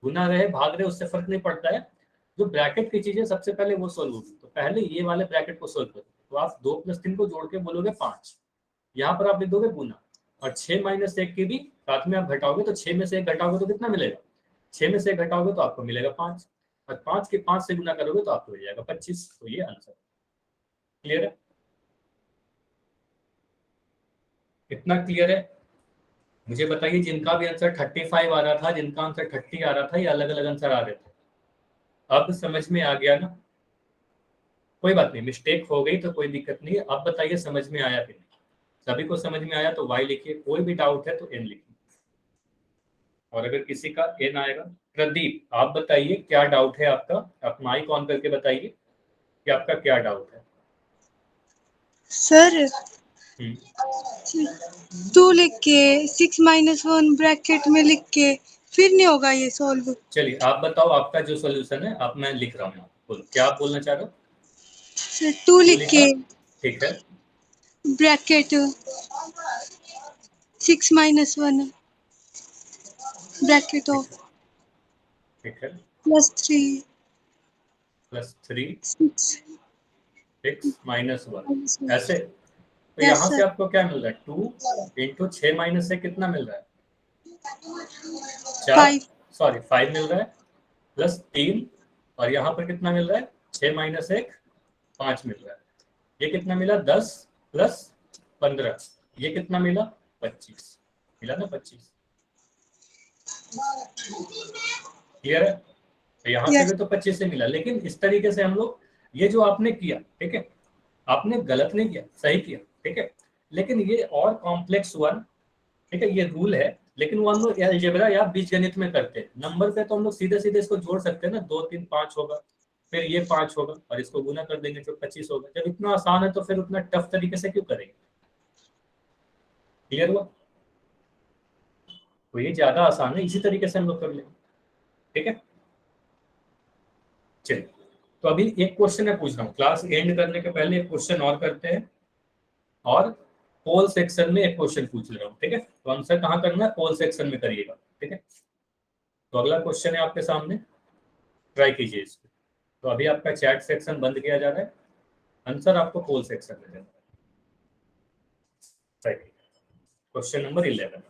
गुना रहे भाग रहे उससे फर्क नहीं पड़ता है, जो ब्रैकेट की चीजें सबसे पहले वो सोल्व होगी। तो पहले ये वाले ब्रैकेट को सोल्व करो, तो आप 2 + 3 को जोड़ के बोलोगे 5, यहाँ पर आप लिख दोगे गुना, और 6 - 1 की भी साथ में आप घटाओगे, तो 6 में से 1 घटाओगे तो कितना मिलेगा, 6 में से 1 घटाओगे तो आपको मिलेगा 5, और 5 के 5 से गुना करोगे तो आपको मिल जाएगा 25। तो ये आंसर क्लियर है, इतना क्लियर है। मुझे बताइए जिनका भी आंसर 35 आ रहा था, जिनका आंसर 30 आ रहा था, ये अलग अलग आंसर आ रहे थे, अब समझ में आ गया ना, कोई बात नहीं, मिस्टेक हो गई तो कोई दिक्कत नहीं है। अब बताइए समझ में आया कि नहीं, सभी को समझ में आया तो वाई लिखिए, कोई भी डाउट है तो एन लिखिए, और अगर किसी का एन आएगा, प्रदीप आप बताइए क्या डाउट है आपका, आप माइक ऑन करके बताइए कि आपका क्या डाउट है। सर हम्म, 2 लिख के 6 - 1 ब्रैकेट में लिख के फिर नहीं होगा ये सॉल्व। चलिए आप बताओ आपका जो सोल्यूशन है, आप, मैं लिख रहा हूँ, बोलो क्या आप बोलना चाह रहे हो। सर 2 2 लिख लिखा, के ठीक है, ब्रैकेट 6 - 1 ब्रैकेट ऑफ ठीक है, +3 +3 6 6 - 1 - 1। ऐसे। तो यस यहाँ से सर। आपको क्या मिल रहा है, 2 × 6 - से कितना मिल रहा है, 4, 5 सॉरी 5 मिल रहा है, +3, और यहाँ पर कितना मिल रहा है, 6 - 1 5 मिल रहा है, ये कितना मिला 10 + 15, ये कितना मिला 25, मिला ना 25, क्लियर है। तो यहाँ से यस भी तो 25 से मिला, लेकिन इस तरीके से हम लोग, ये जो आपने किया ठीक है, आपने गलत नहीं किया, सही किया, ठीक है, लेकिन ये और कॉम्प्लेक्स हुआ, ठीक है, ये रूल है, लेकिन वो हम लोग अलजेब्रा या बीजगणित में करते हैं, नंबर पे तो हम लोग सीधे सीधे इसको जोड़ सकते हैं ना, 2 3 5 होगा, फिर ये 5 होगा और इसको गुना कर देंगे तो 25 होगा। जब इतना आसान है तो फिर उतना टफ तरीके से क्यों करेंगे, क्लियर हुआ, तो ये ज्यादा आसान है, इसी तरीके से हम लोग कर लेंगे, ठीक है। चलिए, तो अभी एक क्वेश्चन मैं पूछ रहा हूँ, क्लास एंड करने के पहले एक क्वेश्चन और करते हैं, और पोल सेक्शन में एक क्वेश्चन पूछ रहा हूँ, ठीक है, तो आंसर कहाँ करना है, पोल सेक्शन में करिएगा, ठीक है। तो अगला क्वेश्चन है आपके सामने, ट्राई कीजिए इसको। तो अभी आपका चैट सेक्शन बंद किया जा रहा है, आंसर आपको पोल सेक्शन में देना है। क्वेश्चन नंबर 11,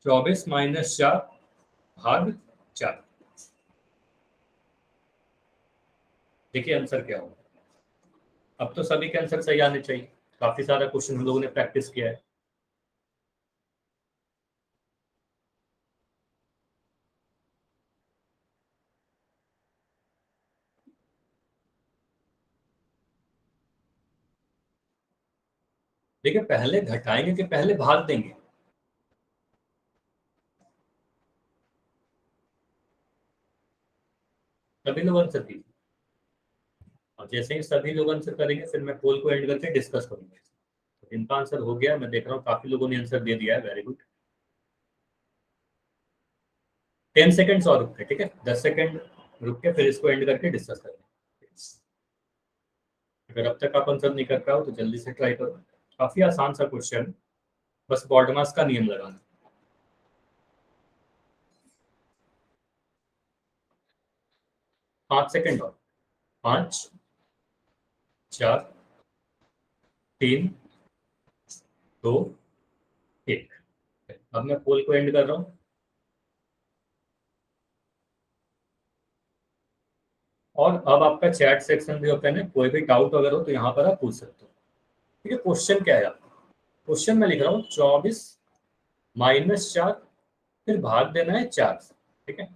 24 - 4 भाग 4, देखिए आंसर क्या होगा। अब तो सभी के आंसर सही आने चाहिए, काफी सारा क्वेश्चन हम लोगों ने प्रैक्टिस किया है। देखिए पहले घटाएंगे कि पहले भाग देंगे, सभी लोग आंसर कीजिए, और जैसे ही सभी लोग आंसर करेंगे फिर मैं पोल को एंड करके डिस्कस करूंगा। तो इनका आंसर हो गया, मैं देख रहा हूँ काफी लोगों ने आंसर दे दिया है, वेरी गुड। 10 सेकेंड्स और रुक के, ठीक है, 10 सेकेंड रुक के फिर इसको एंड करके डिस्कस करेंगे। अगर अब तक आप आंसर नहीं कर पाए हो तो जल्दी से ट्राई करो, काफी आसान सा क्वेश्चन, बस बॉडमास का नियम लगाना। 5 सेकेंड और, 5 4 3 2 1। अब मैं पोल को एंड कर रहा हूँ, और अब आपका चैट सेक्शन भी ओपन है, कोई भी डाउट अगर हो तो यहाँ पर आप पूछ सकते हो, ठीक है। क्वेश्चन क्या है आपका, क्वेश्चन मैं लिख रहा हूँ 24 - 4, फिर भाग देना है 4, ठीक है।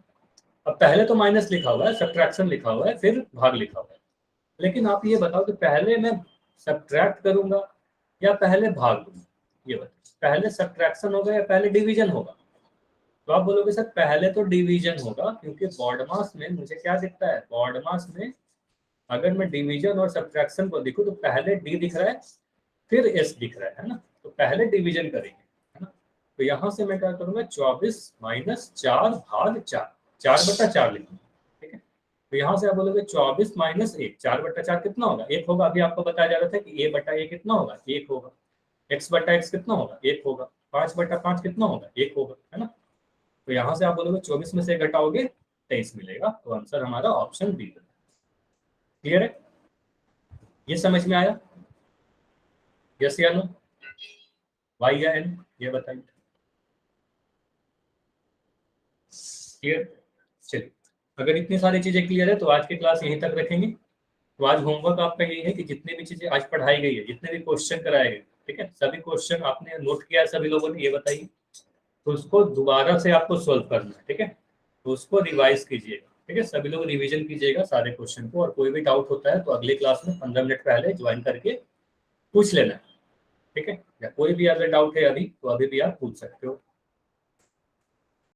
अब पहले तो माइनस लिखा हुआ है, सब्ट्रैक्शन लिखा हुआ है, फिर भाग लिखा हुआ है, लेकिन आप ये बताओ कि पहले मैं सब्ट्रैक्ट करूंगा या पहले भाग दूंगा, ये बताओ, पहले सब्ट्रैक्शन होगा या पहले डिवीजन होगा। तो आप बोलोगे सर पहले तो डिवीजन होगा, क्योंकि बॉडमास में मुझे क्या दिखता है, बॉडमास में अगर मैं डिवीजन और सब्ट्रैक्शन को देखूं तो पहले डी दिख रहा है फिर एस दिख रहा है ना, तो पहले डिवीजन करेंगे, है ना। तो यहाँ से मैं क्या करूंगा, 24 - 4 भाग 4, 4/4 लिखूंगा, ठीक है। तो यहाँ से आप बोलोगे 24 माइनस 1, 4/4 कितना होगा? 1 होगा। अभी आपको बताया जा रहा था कि a/a कितना होगा? 1 होगा। x/x कितना होगा? 1 होगा। 5/5 कितना होगा? 1 होगा, है ना। तो यहाँ से आप बोलोगे 24 में से 1 घटाओगे 23 मिलेगा। तो आंसर हमारा ऑप्शन बी है। क्लियर है? ये समझ में आया? यस या नो? वाई या एन? ये बताइए। क्लियर? चलिए, अगर इतनी सारी चीजें क्लियर है तो आज की क्लास यहीं तक रखेंगे। तो आज होमवर्क आपका यही है कि जितनी भी चीजें आज पढ़ाई गई है, जितने भी क्वेश्चन कराए गए, ठीक है, सभी क्वेश्चन आपने नोट किया है सभी लोगों ने? ये बताइए। तो उसको दोबारा से आपको सोल्व करना है, ठीक है। तो उसको रिवाइज कीजिएगा, ठीक है। सभी लोग रिवीजन कीजिएगा सारे क्वेश्चन को, और कोई भी डाउट होता है तो अगले क्लास में 15 मिनट पहले ज्वाइन करके पूछ लेना है, ठीक है। या कोई भी अगर डाउट है अभी तो अभी भी आप पूछ सकते हो।